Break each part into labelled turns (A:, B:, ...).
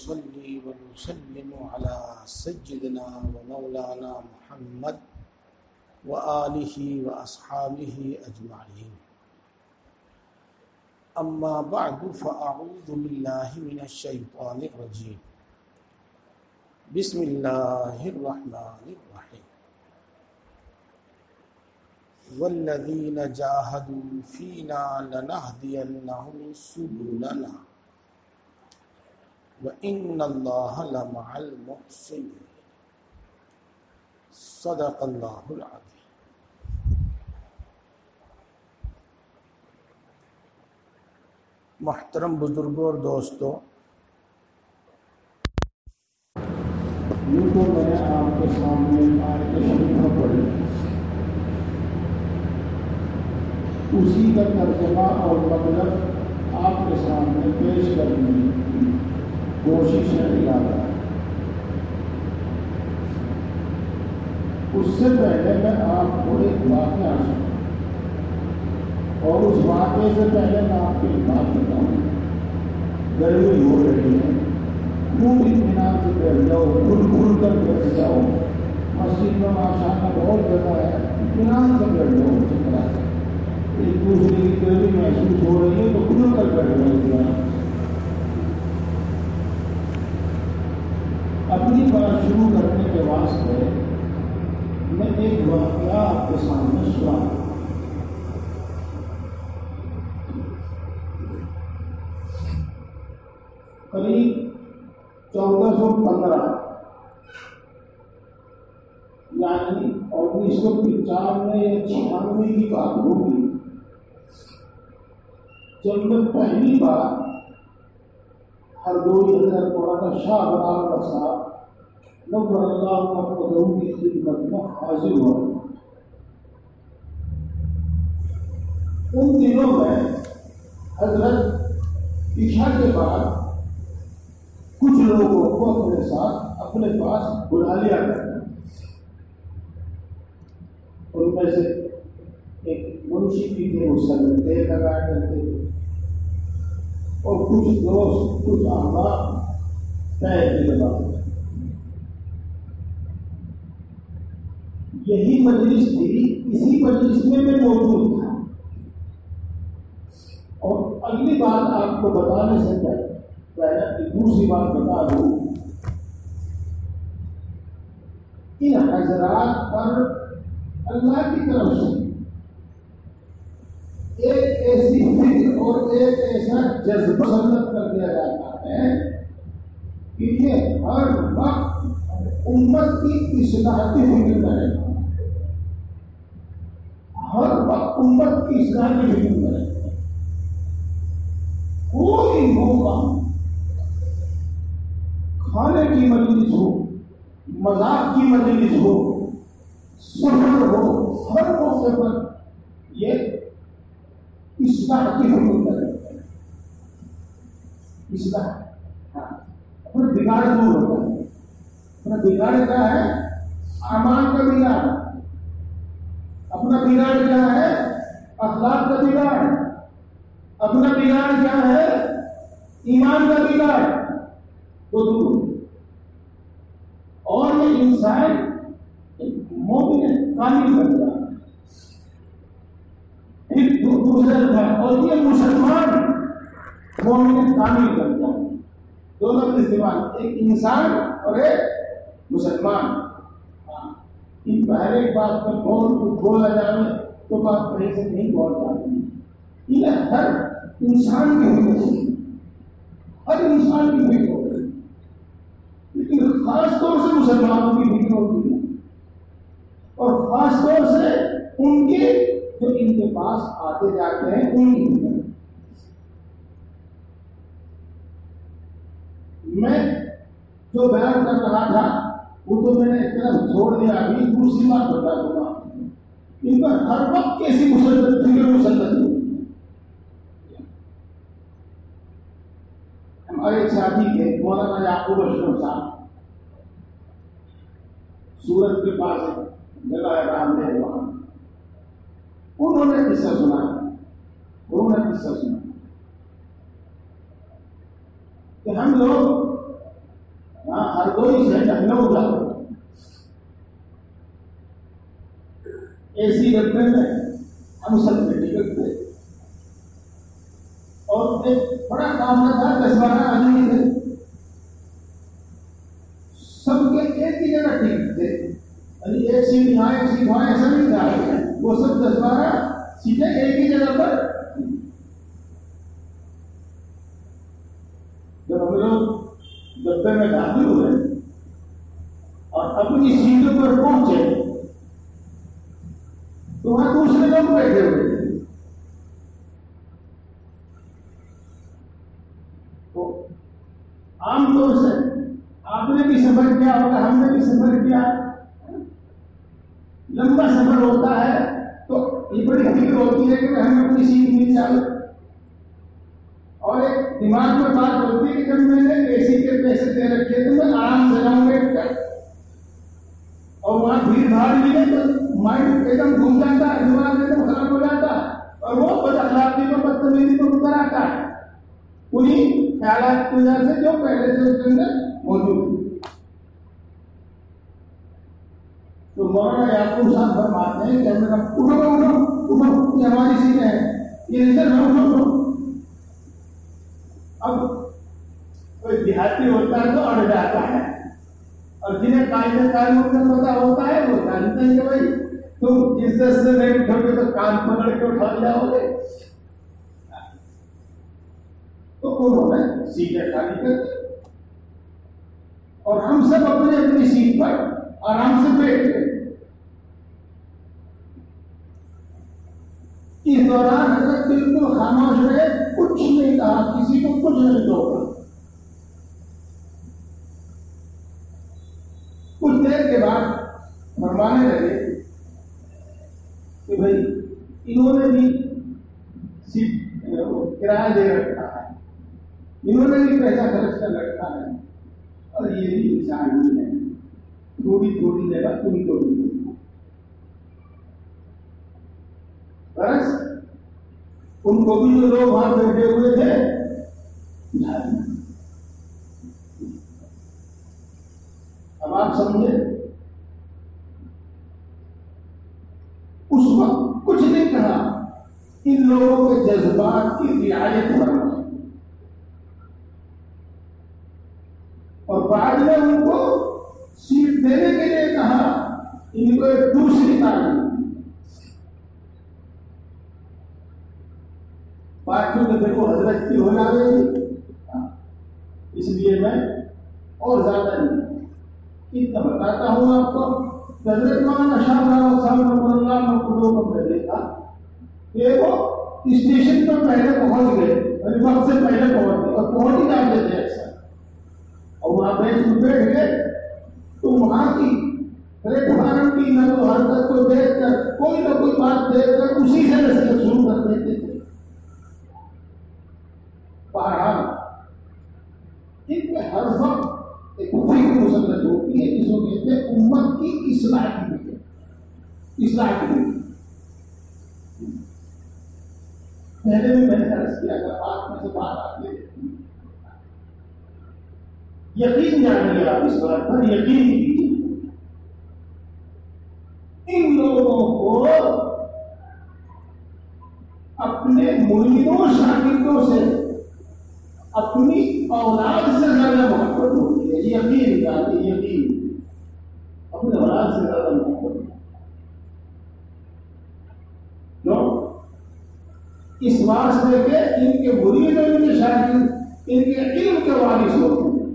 A: ونصلي ونسلم على سيدنا ومولانا محمد وآلہ وأصحابہ اجمعین. اما بعد فاعوذ باللہ من الشیطان الرجیم. بسم اللہ الرحمن الرحیم. والذین جاہدوا فینا لنہدینہم سبلنا وَإِنَّ اللَّهَ لَمَعَ الْمُحْسِنِينَ. صدق اللہ العظیم. محترم بزرگوں اور دوستوں،
B: یوں تو میں نے آپ کے سامنے آیت شریفہ پڑھی، اسی کا ترجمہ اور مطلب آپ کے سامنے پیش کرنے کی کوشش ہے ارادہ. اس سے پہلے میں آپ کو ایک واقعہ سناؤں، اور اس واقعے سے پہلے میں آپ کو ایک بات بتاؤں. گرمی ہو رہی ہے، خوب اطمینان سے بیٹھ جاؤ، کھل کر بیٹھ جاؤ. مسجد میں ماشاء اللہ بہت جگہ ہے، اطمینان سے بیٹھ جاؤ. اسی طرح سے ایک دوسرے کی گرمی محسوس ہو رہی ہے تو کھل کر بیٹھ جاؤ. اپنی بات شروع کرنے کے واسطے میں ایک واقعہ آپ کے سامنے سنا. قریب 1415 یعنی 1995 یا 96 کی بات ہوگی، جب میں پہلی بار ہردوئی حضرت مولانا شاہ بنارس صاحب نور اللہ مقدم کی خدمت میں حاضر ہوا. ان دنوں میں حضرت عشاء کے بعد کچھ لوگوں کو اپنے ساتھ اپنے پاس بلا لیا کرتے. ان میں سے ایک منشی بھی تھے، وہ سلطے لگایا کرتے تھے، اور کچھ دوست کچھ احباب پیر کی لگاتے. یہی مجلس تھی، اسی مجلس میں میں موجود تھا. اور اگلی بات آپ کو بتانے سے پہلے دوسری بات بتا دوں، ان حضرات پر اللہ کی طرف سے ایک ایسی فکر اور ایک ایسا جذبہ مسلط کر دیا جاتا ہے کہ یہ ہر وقت امت کی اصلاح کی فکر کرے گا، ہر وقت امت کی اصلاح کی فکر کرے گا. کوئی موقع، کھانے کی مجلس ہو، مذاق کی مجلس ہو، سفر ہو، ہر موقع پر یہ اصلاح کی فکر کرے. اصلاح اپنا بگاڑ دور ہوتا ہے. اپنا بگاڑ کیا ہے؟ اعمال کا بگاڑ. اپنا بگاڑ کیا ہے؟ اخلاق کا بگاڑ. اپنا بگاڑ کیا ہے؟ ایمان کا بگاڑ. وہ دور. اور یہ انسان مومن کامل کرتا ہے. اور یہ مسلمان مومن کامل کرتا ہے. دونوں کا استعمال، ایک انسان اور ایک مسلمان. ان پہلے بات پر بولا جائے تو بات کہیں سے نہیں پہنچ جاتی. یہ ہر انسان کی فکر ہوتی، ہر انسان کی فکر ہوتی، لیکن خاص طور سے مسلمانوں کی فکر ہوتی ہے، اور خاص طور سے ان کے جو ان کے پاس آتے جاتے ہیں ان کی فکر. میں جو بیان کر رہا تھا وہ تو میں نے ایک طرف چھوڑ دیا. ابھی دوسری بات بتا دوں گا. ان پر ہر وقت کیسی فکر مسلط ہوتی. ہمارے ساتھی کے مولانا یعقوب اشرف صاحب سورت کے پاس جگہ ہے رام دے وہاں، انہوں نے قصہ سنا کہ ہم لوگ 2 ہی سے 9 لاکھ AC ڈبے میں ہم سب کے ٹکٹ تھے اور ایک بڑا کام تھا 10-12 آدمی تھے سب کے ایک ہی جگہ ٹکٹ تھے یعنی ایک سیٹ یہاں ایک سیٹ وہاں ایسا نہیں تھا وہ سب 10-12 سیٹیں ایک ہی جگہ پر جب ہم لوگ ڈبے میں داخل ہوئے اور اپنی سیٹوں پر پہنچے تو وہاں دوسرے لوگ بیٹھے ہوئے تھے تو عام طور سے آپ نے بھی سفر کیا ہوگا ہم نے بھی سفر کیا لمبا سفر ہوتا ہے تو یہ بڑی فکر ہوتی ہے کہ ہمیں اپنی سیٹ مل جائے اور ایک دماغ میں بات ہوتی ہے کہ جب میں نے AC کے پیسے دے رکھے تو میں آرام سے جاؤں گا اور وہاں بھیڑ بھاڑ ملے تو مائنڈ ایک دم گھوم جاتا ہے دماغ ایک دم خراب ہو جاتا ہے اور وہ بد اخلاقی کو بدتمیزی کو اتر آتا ہے انہیں خیالات کی وجہ سے جو پہلے سے اس کے اندر موجود ہے تو مولانا یعقوب صاحب فرماتے ہیں کہ اٹھو ہماری سیٹیں ہیں یہ ریزرو اٹھو اب کوئی دیہاتی ہوتا ہے تو اڑ جاتا ہے اور جنہیں قاعدہ قانون کا پتا ہوتا ہے وہ جانتے ہیں کہ بھائی تم عزت سے نہیں اٹھو گے تو کان پکڑ کے اٹھا جاؤ گے تو انہوں نے سیٹیں خالی کر دی اور ہم سب اپنی اپنی سیٹ پر آرام سے بیٹھ گئے اس دوران حضرت بالکل خاموش رہے کچھ نہیں کہا کسی کو کچھ نہیں توڑا کچھ دیر کے بعد فرمانے لگے کہ بھائی انہوں نے بھی سیٹ کرایہ دے رکھا ہے انہوں نے بھی پیسہ خرچ کر رکھا ہے اور یہ بھی انسان ہی ہے تھوڑی تھوڑی جگہ تم کو بھی بس ان کو بھی جو لوگ وہاں بیٹھے ہوئے تھے اب آپ سمجھے اس وقت کچھ نہیں کہا ان لوگوں کے جذبات کی رعایت کرنا اور بعد میں ان کو سیٹ دینے کے لیے کہا ان کو ایک دوسری تعلیم بات کیونکہ دیکھو حضرت کی ہو جا گئی اس لیے میں اور زیادہ نہیں اتنا بتاتا ہوں آپ کو حضرت مولانا شاہ صاحب نے دیکھا کہ وہ اسٹیشن پر پہلے پہنچ گئے وقت سے پہلے پہنچ گئے اور پہنچ ہی جاتے تھے اکثر اور وہاں بینچ میں بیٹھ گئے تو وہاں کی پلیٹ فارم کی نقل و حرکت کو دیکھ کر کوئی نہ کوئی بات دیکھ کر اسی سے نصیحت شروع کر دیتے تھے بہرحال ان کے ہر وقت ایک فکر مسلط ہوتی ہے جس کو کہتے ہیں امت کی اصلاح کی فکر اصلاح کی فکر پہلے بھی میں نے عرض کیا تھا بات میں سے بات آتی ہے یقین جانیے آپ اس بات پر یقین کیجیے ان لوگوں کو اپنے مریدوں شاگردوں سے اپنی اولاد سے زیادہ محبت ہوتی ہے یقین جانیے یقین اپنے اولاد سے زیادہ محبت ہوتی ہے کیوں اس واسطے کہ ان کے مرید اور ان کے شاگرد ان کے علم کے وارث ہوتے ہیں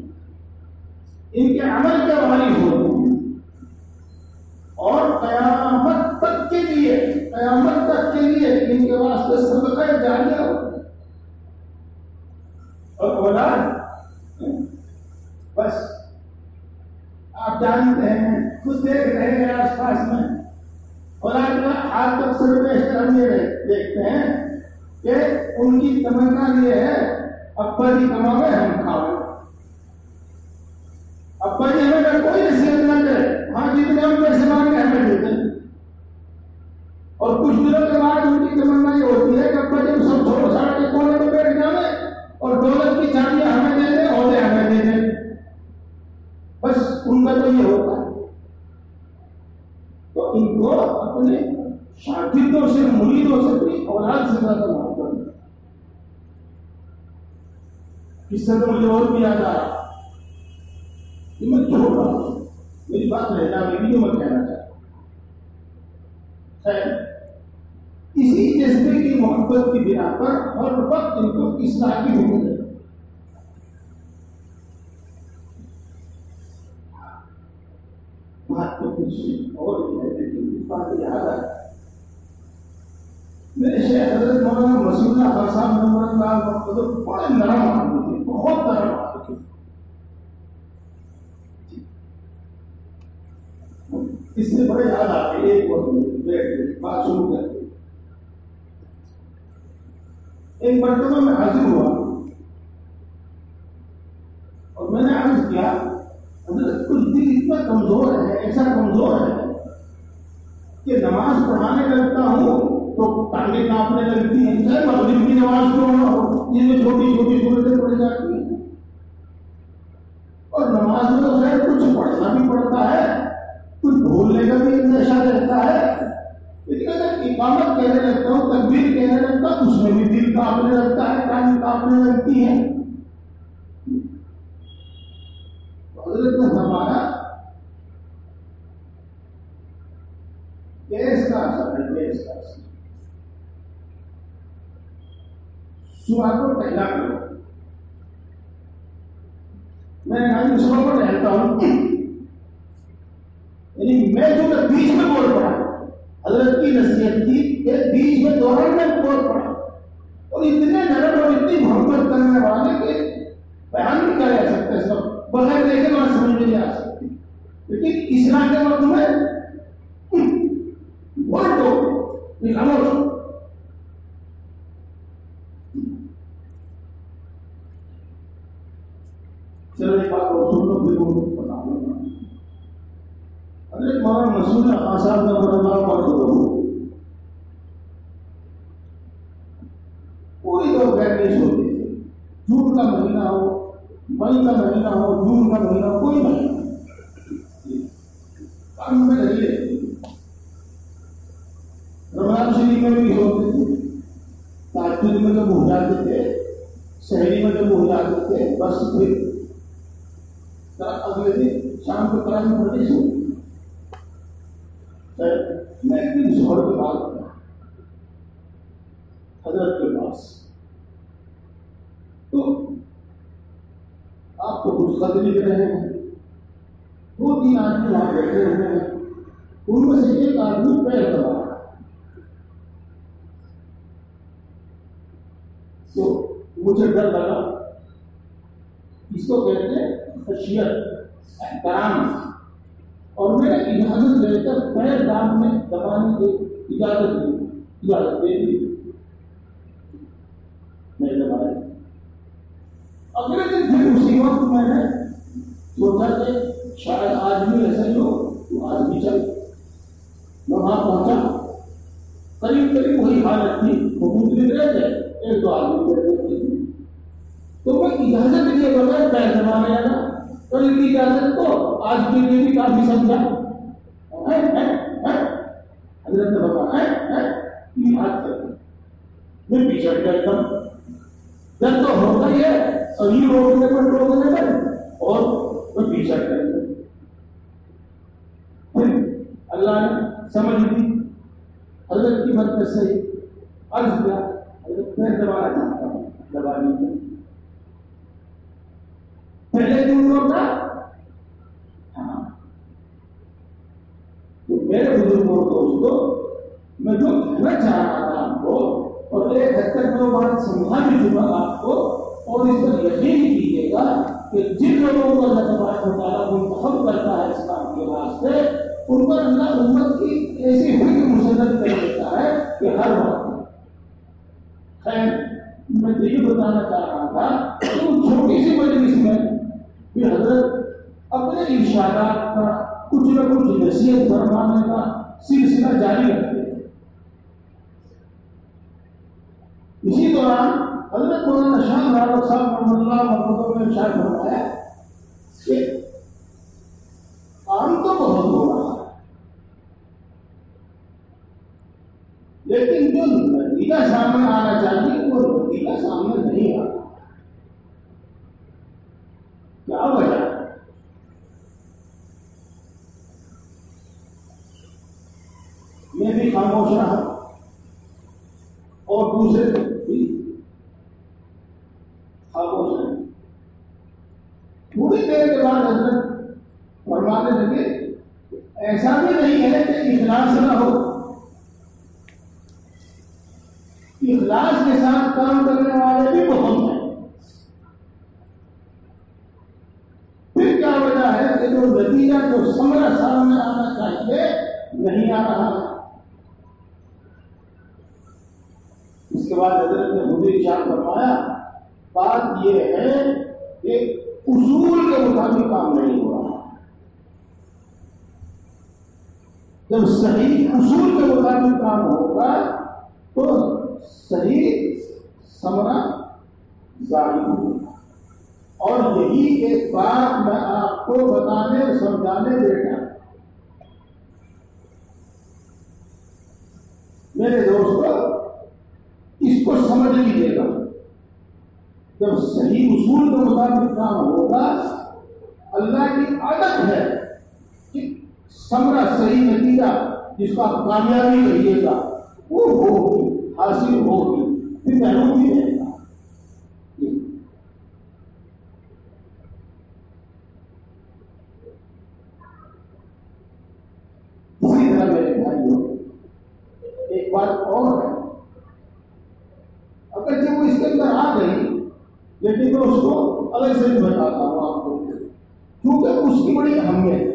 B: ان کے عمل کے وارث ہوتے ہیں اور قیامت تک کے لیے ان کے واسطے صدقہ جاریہ ہوتا ہے اور اولاد بس آپ جانتے ہیں خود دیکھ رہے ہیں آس پاس میں اولاد کا حال تک سر بیشتر ہم یہ دیکھتے ہیں کہ ان کی تمنا یہ ہے ابا جی کماوے ہم کھاوے ابا جی ہمیں کوئی نصیحت نہ کرے ہاں جتنے ہم پیسے مانگے ہمیں دیتے ہیں اور کچھ دنوں کے بعد ان کی تمنا یہ ہوتی ہے کہ ابا جی سب چھوڑ چھاڑ کے کونے میں بیٹھ جانے اور دولت کی چابیاں ہمیں دے دیں عہدے ہمیں دے دیں بس اس سے تو مجھے اور بھی یاد آ رہا کہ میں چھوڑ رہا ہوں، میری بات رہنا میری جو میں کہنا چاہتا ہوں. خیر، اسی جذبے کی محبت کی بنا پر ہر وقت ان کو اصلاح کی ضرورت ہے. بات تو کچھ اور ہے لیکن اس بات یاد ہے میرے شیخ حضرت مولانا مسیح اللہ خان صاحب نمبر اللہ بڑے نرم آدمی تھے، بہت نرم آدمی تھے. اس سے بڑے یاد آتے ایک وقت بات شروع کرتے. ایک مرتبہ میں حاضر ہوا اور میں نے عرض کیا حضرت کچھ دل اتنا کمزور ہے، ایسا کمزور ہے کہ نماز پڑھانے لگتا ہوں تو ٹانگیں کانپنے لگتی ہیں. چاہے مغرب کی نماز کیوں نہ ہو، جن میں چھوٹی چھوٹی صورتیں پڑھ جاتی ہیں. اور نماز میں تو خیر کچھ پڑھنا بھی پڑتا ہے، کچھ بھولنے کا بھی اندیشہ رہتا ہے، لیکن اگر اقامت کہنے لگتا ہوں، تکبیر کہنے لگتا ہوں، اس میں بھی دل کانپنے لگتا ہے، ٹانگیں کانپنے لگتی ہیں. حضرت نے فرمایا گیس کا اثر ہے، گیس کا اثر. صبح کو ٹہلا کرو. میں نے کہا صبح کو ٹہلتا ہوں، یعنی میں جو بیچ میں بول پڑا، حضرت کی نصیحت تھی کہ بیچ میں دوران میں بول پڑا، اور اتنے نرم اور اتنی محبت کرنے والے کہ بیان نہیں کیا جا سکتا اس وقت، بغیر دیکھے وہاں سمجھ میں نہیں آ سکتی. لیکن اسلام کے وقت میں بول دو خاموش. چلو ایک بات اور سن لو پھر وہ بتا دوں. حضرت مولانا مسیح اللہ خان صاحب نے بڑا پوری دور گھر نہیں سوتے تھے. جون کا مہینہ ہو، مئی کا مہینہ ہو، جون کا مہینہ ہو، کوئی مہینہ کام میں لگے رہتے. رمضان شریف میں بھی سوتے تھے، تاجر میں جب ہو جاتے تھے، شہری میں جب ہو جاتے تھے، بس پھر اگلے دن شام کو قرآن میں پڑھتے سوتے. میں ایک دن ظہر کے بعد حضرت کے پاس، تو آپ تو کچھ خط لکھ رہے ہیں، 2-3 آدمی وہاں بیٹھے ہوئے ہیں، ان میں سے ایک آدمی پیر دبا رہا ہے. تو مجھے ڈر لگا، اس کو کہتے ہیں خشیت، احترام، اور میں نے اجازت لے کر پیر دام میں دبانے کی اجازت دے دی. میں دبایا. اگلے دن پھر اسی وقت میں نے سوچا کہ شاید آج بھی ایسا ہی ہو، تو آج بھی چل. میں وہاں پہنچا، قریب وہی حالت تھی، وہ لکھ رہے تھے، 1-2 آدمی بیٹھ رہے تھے. تو میں اجازت لیے بغیر پیر دبانے لگا. کل کی اجازت کو آج کے لیے بھی کافی سمجھا. حضرت نے بتایا ہاتھ کرتے میں پیچھے کرتا ہوں. جب تو ہوتا ہی ہے، اور یہ روکنے پر اور وہ پیچھے کرتے. پھر اللہ نے سمجھ لی حضرت کی برکت سے عرض کیا، حضرت پیر دبانا چاہتا ہوں، دبا لیجیے. پہلے دن روکا. ہاں، تو میرے بزرگوں دوستوں، میں جو کہنا چاہ رہا تھا آپ کو، اور ایک حد تک میں بات سمجھا بھی چکا آپ کو، اور اس پر یقین کیجیے گا کہ جن لوگوں کو اللہ تبارک و تعالیٰ منتخب کرتا ہے اسلام کے واسطے، ان پر اللہ امت کی ایسی فکر مسلط کر دیتا ہے کہ ہر وقت. خیر، میں تو یہ بتانا چاہ رہا تھا کہ ان چھوٹی سی مجلس میں پھر حضرت اپنے ارشادات کا کچھ نہ کچھ نصیحت فرمانے کا سلسلہ جاری رکھتے ہیں. اسی دوران حضرت مولانا شاہ راوت صاحب رحمۃ اللہ مرحوم نے ارشاد فرمایا کہ کام تو بہت ہو رہا ہے، لیکن جو نتیجہ سامنے آنا چاہیے وہ نتیجہ سامنے نہیں آ رہا. خاموش رہے. تھوڑی دیر کے بعد حضرت فرمانے لگے ایسا بھی نہیں ہے کہ اخلاص نہ ہو. اخلاص کے ساتھ کام کرنے والے بھی بہت ہیں. پھر کیا وجہ ہے کہ جو نتیجہ جو ثمرہ سامنے آنا چاہیے نہیں آ رہا ہے. اس کے بعد حضرت نے خود ارشاد فرمایا بات یہ ہے کہ اصول کے مطابق کام نہیں ہو رہا. جب صحیح اصول کے مطابق کام ہوگا تو صحیح ثمرہ ظاہر ہوگا. اور یہی ایک بات میں آپ کو بتانے اور سمجھانے بیٹھا. میرے دوستو اس کو سمجھ لیجیے گا. جب صحیح اصول کے مطابق کام ہوگا اللہ کی عادت ہے کہ ثمرہ صحیح نتیجہ جس کا کامیابی کہیے گا وہ ہوگی حاصل ہوگی پھر محروم بھی رہے گا. اسی طرح میرے بھائیوں ایک بات اور ہے. اگر جب وہ اس کے اندر آ گئی لیکن میں اس کو الگ سے بتاتا ہوں آپ کو کیونکہ اس کی بڑی اہمیت ہے.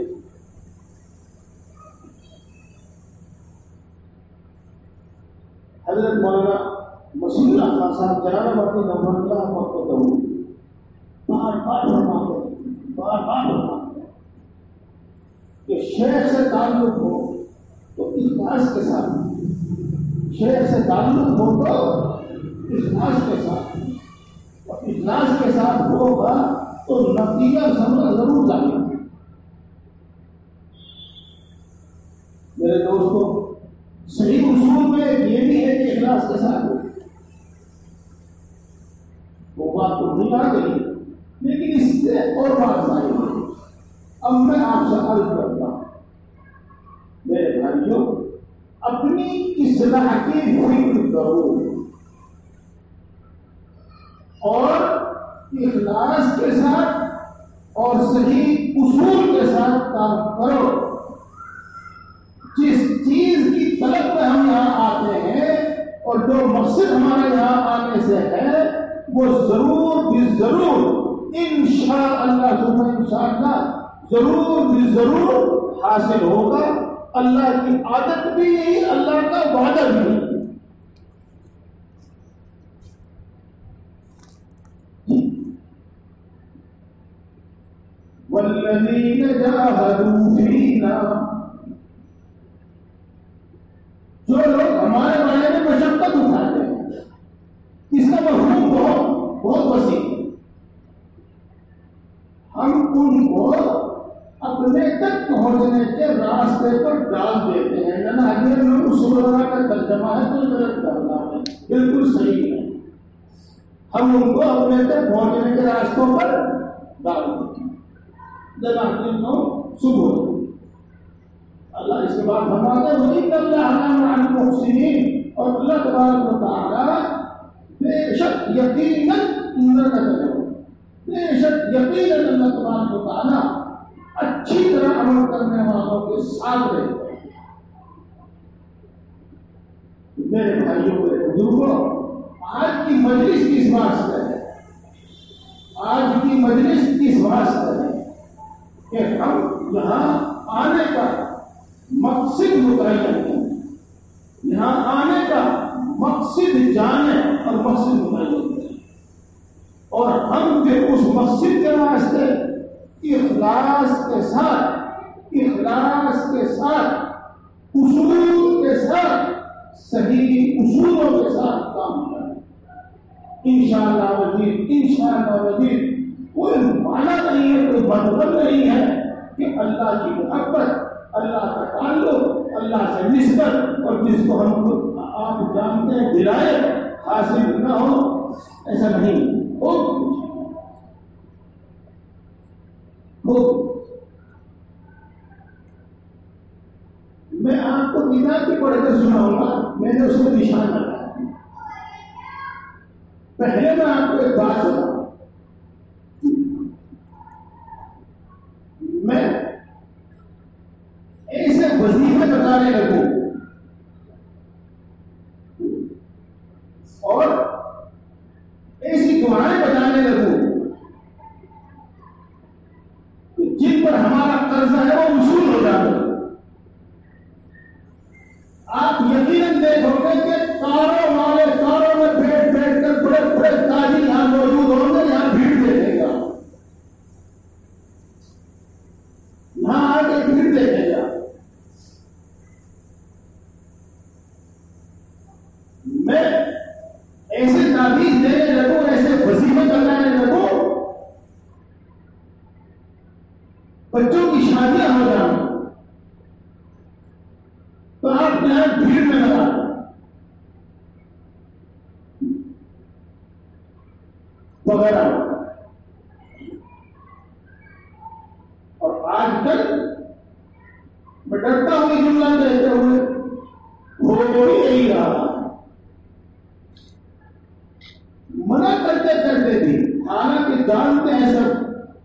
B: حضرت مولانا مسیح اللہ خان صاحب جلالہ بادی نمبر اللہ کو بار بار فرماتے کہ شیخ سے تعلق ہو تو اخلاص کے ساتھ. شیخ سے تعلق ہو تو اخلاص کے ساتھ. اور اخلاص کے ساتھ ہوگا تو نتیجہ ثمرہ ضرور ظاہر. میرے دوستوں صحیح اصول میں یہ بھی ہے کہ اخلاص کے ساتھ ہو. وہ بات تو نہیں آ گئی لیکن اس سے اور بات ظاہر ہے. اب میں آپ سے عرض کرتا ہوں میرے بھائیوں اپنی اصلاح کی فکر کرو اور اخلاص کے ساتھ اور صحیح اصول کے ساتھ کام کرو. جس چیز کی طلب میں ہم یہاں آتے ہیں اور جو مقصد ہمارے یہاں آنے سے ہے وہ ضرور بھی ضرور انشاءاللہ ثم انشاءاللہ ضرور بھی ضرور حاصل ہوگا. اللہ کی عادت بھی یہی, اللہ کا وعدہ بھی یہی. والذین جاہدوا فینا, جو لوگ ہمارے بارے میں مشقت اٹھاتے ہیں اس کا مفہوم بہت وسیع ہے. ہم ان کو اپنے تک پہنچنے کے راستے پر ڈال دیتے ہیں. ننہجر میں اسولہ کا ترجمہ ہے تو غلط کرنا ہے, بالکل صحیح ہے. ہم ان کو اپنے تک پہنچنے کے راستوں پر ڈال دیتے ہیں. ننہجر میں صبح اللہ اس کے بعد فرماتے ہیں وَإِنَّ اللَّهَ مَعَ الْمُحْسِنِينَ, اور اللہ تبارک و تعالیٰ بے شک یقیناً بے شک یقیناً اللہ تبارک و تعالیٰ اچھی طرح عمل کرنے والوں کے ساتھ رہتے ہیں. میرے بھائیوں میرے بزرگوں آج کی مجلس کس واسطے ہے؟ آج کی مجلس کس واسطے ہے کہ ہم یہاں آنے کا مقصد متعین ہے. یہاں آنے کا مقصد جانے اور مقصد متعین ہے اور ہم پھر اس مقصد کے واسطے اخلاص کے ساتھ اصول کے ساتھ صحیح اصولوں کے ساتھ کام کریں. انشاءاللہ وزیر کوئی معنی نہیں ہے, کوئی مطلب نہیں ہے کہ اللہ کی محبت, اللہ کا تعلق, اللہ سے نسبت اور جس کو ہم آپ جانتے ہیں ولایت حاصل نہ ہو, ایسا نہیں ہو. میں آپ کو کتاب کی پڑھ کے سناؤں گا, میں نے اس میں نشان لگایا. پہلے میں آپ کو ایک بات بتاؤں, پر ہمارا قرضہ ہے وہ وصول ہو جائے. آپ یقیناً دیکھو گے کہ کاروں والے کاروں میں بیٹھ کر بڑے بڑے تاجر یہاں موجود ہوں گے, یہاں بھیڑ دیکھے گا, یہاں آ کے بھیڑ دیکھے گا. میں ایسے تعویذ دینے لگوں, ایسے وظیفے کرنے لگوں, بچوں کی شادیاں ہو جائیں تو آپ یہاں بھیڑ میں لگا وغیرہ. اور آج کل میں ڈرتا ہوں یہ جملہ کہتے ہوئے ہو ہی نہیں رہا, منع کرتے کرتے بھی, حالانکہ جانتے ہیں سب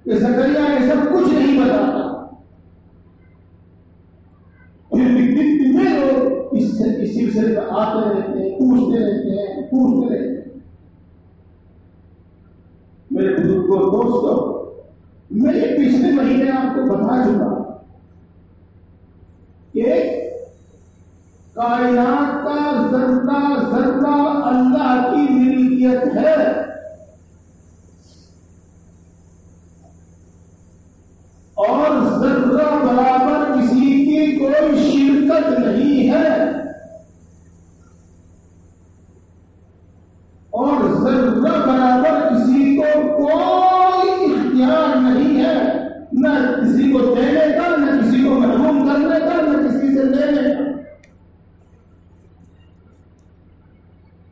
B: کہ زکریا یہ سب کچھ نہیں بتاتا, پھر بھی کتنے لوگ اس سلسلے میں آتے رہتے ہیں, پوچھتے رہتے ہیں. میرے بزرگوں دوستوں, میں یہ پچھلے مہینے آپ کو بتا چکا کہ کائنات کا ذرہ ذرہ اللہ کی ملکیت ہے, اور ذرہ برابر کسی کی کوئی شرکت نہیں ہے, اور ذرہ برابر کسی کو کوئی اختیار نہیں ہے, نہ کسی کو دینے کا, نہ کسی کو محروم کرنے کا, نہ کسی سے لینے کا.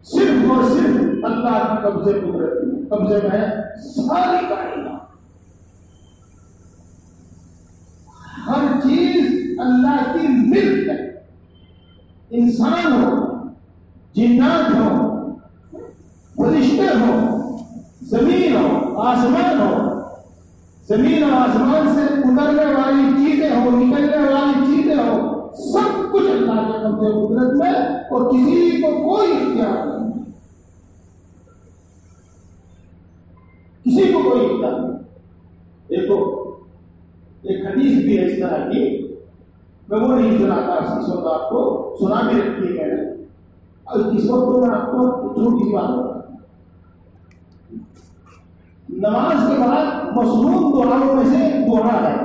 B: صرف اور صرف اللہ کی قبضے قبضے میں ہے ساری کائنات. ہر چیز اللہ کی ملک ہے, انسان ہو, جنات ہو, فرشتے ہو, زمین ہو, آسمان ہو, زمین اور آسمان سے اترنے والی چیزیں ہو, نکلنے والی چیزیں ہو, سب کچھ اللہ کے قبضے قدرت میں, اور کسی کو کوئی اختیار نہیں, کسی کو کوئی اختیار نہیں. دیکھو ایک حدیث بھی ہے اس طرح کی, میں وہ نہیں سناتا, اس وقت آپ کو سنا بھی رکھی ہے میں نے, اور اس وقت میں آپ کو چھوٹی سی بات بتا. نماز کے بعد مصنون دعاؤں میں سے ایک دعا ہے,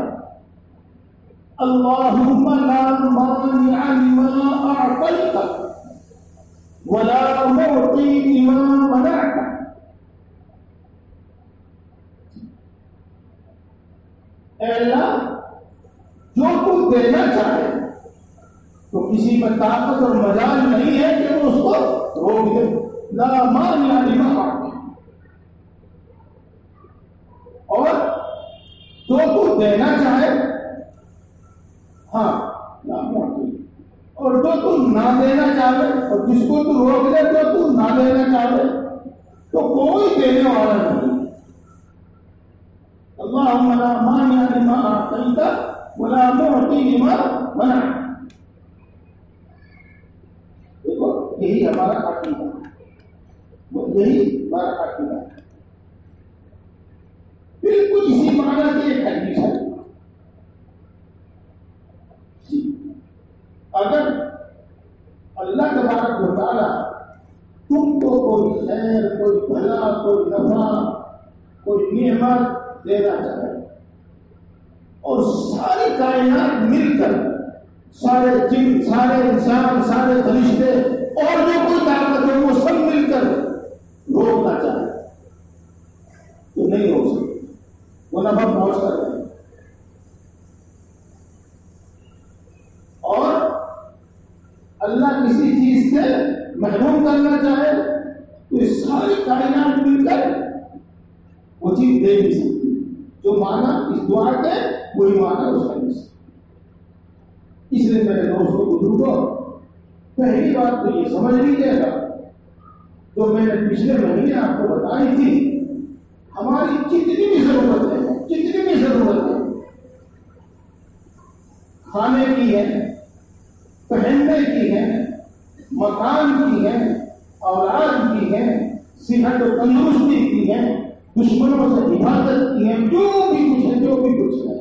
B: اللہم لا مانع لما اعطیت ولا معطی لما منعت. اے اللہ, جو تو دینا چاہے تو کسی میں طاقت اور مجال نہیں ہے کہ وہ اس کو روک دے. لا مانع لما اعطیت, اور جو تو دینا چاہے, ہاں لا معطی, اور جو تو نہ دینا چاہے, اور جس کو تو روک دے جو تو نہ دینا چاہے تو کوئی دینے والا نہیں. اللہم لا مانع لما اعطیت ولا معطی لما منعت. دیکھو یہی ہمارا عقیدہ ہے, یہی ہمارا عقیدہ ہے. بالکل اسی معنی کی ایک حدیث ہے. اگر اللہ تبارک و تعالی تم کو کوئی خیر, کوئی بھلا, کوئی نفع, کوئی نعمت دینا چاہے, اور ساری کائنات مل کر, سارے جن, سارے انسان, سارے فرشتے اور جو کوئی طاقت ہے وہ سب مل کر روکنا چاہے تو نہیں روک سکتے, وہ نفع پہنچ کر رہے. اور اللہ کسی چیز سے محروم کرنا چاہے تو اس ساری کائنات مل کر وہ چیز دے نہیں سکتی. جو معنی اس دعا کے وہی معنی اس کا نہیں سکتی. اس لیے میرے دوستوں بزرگوں, پہلی بات تو یہ سمجھ لیجیے گا جو میں نے پچھلے مہینے آپ کو بتائی تھی, ہماری جتنی بھی ضرورتیں ہیں, جتنی بھی ضرورتیں, کھانے کی ہے, پہننے کی ہے, مکان کی ہے, اولاد کی ہے, صحت و تندرستی کی ہے, دشمنوں سے حفاظت کی ہے, جو بھی کچھ ہے, جو بھی کچھ ہے,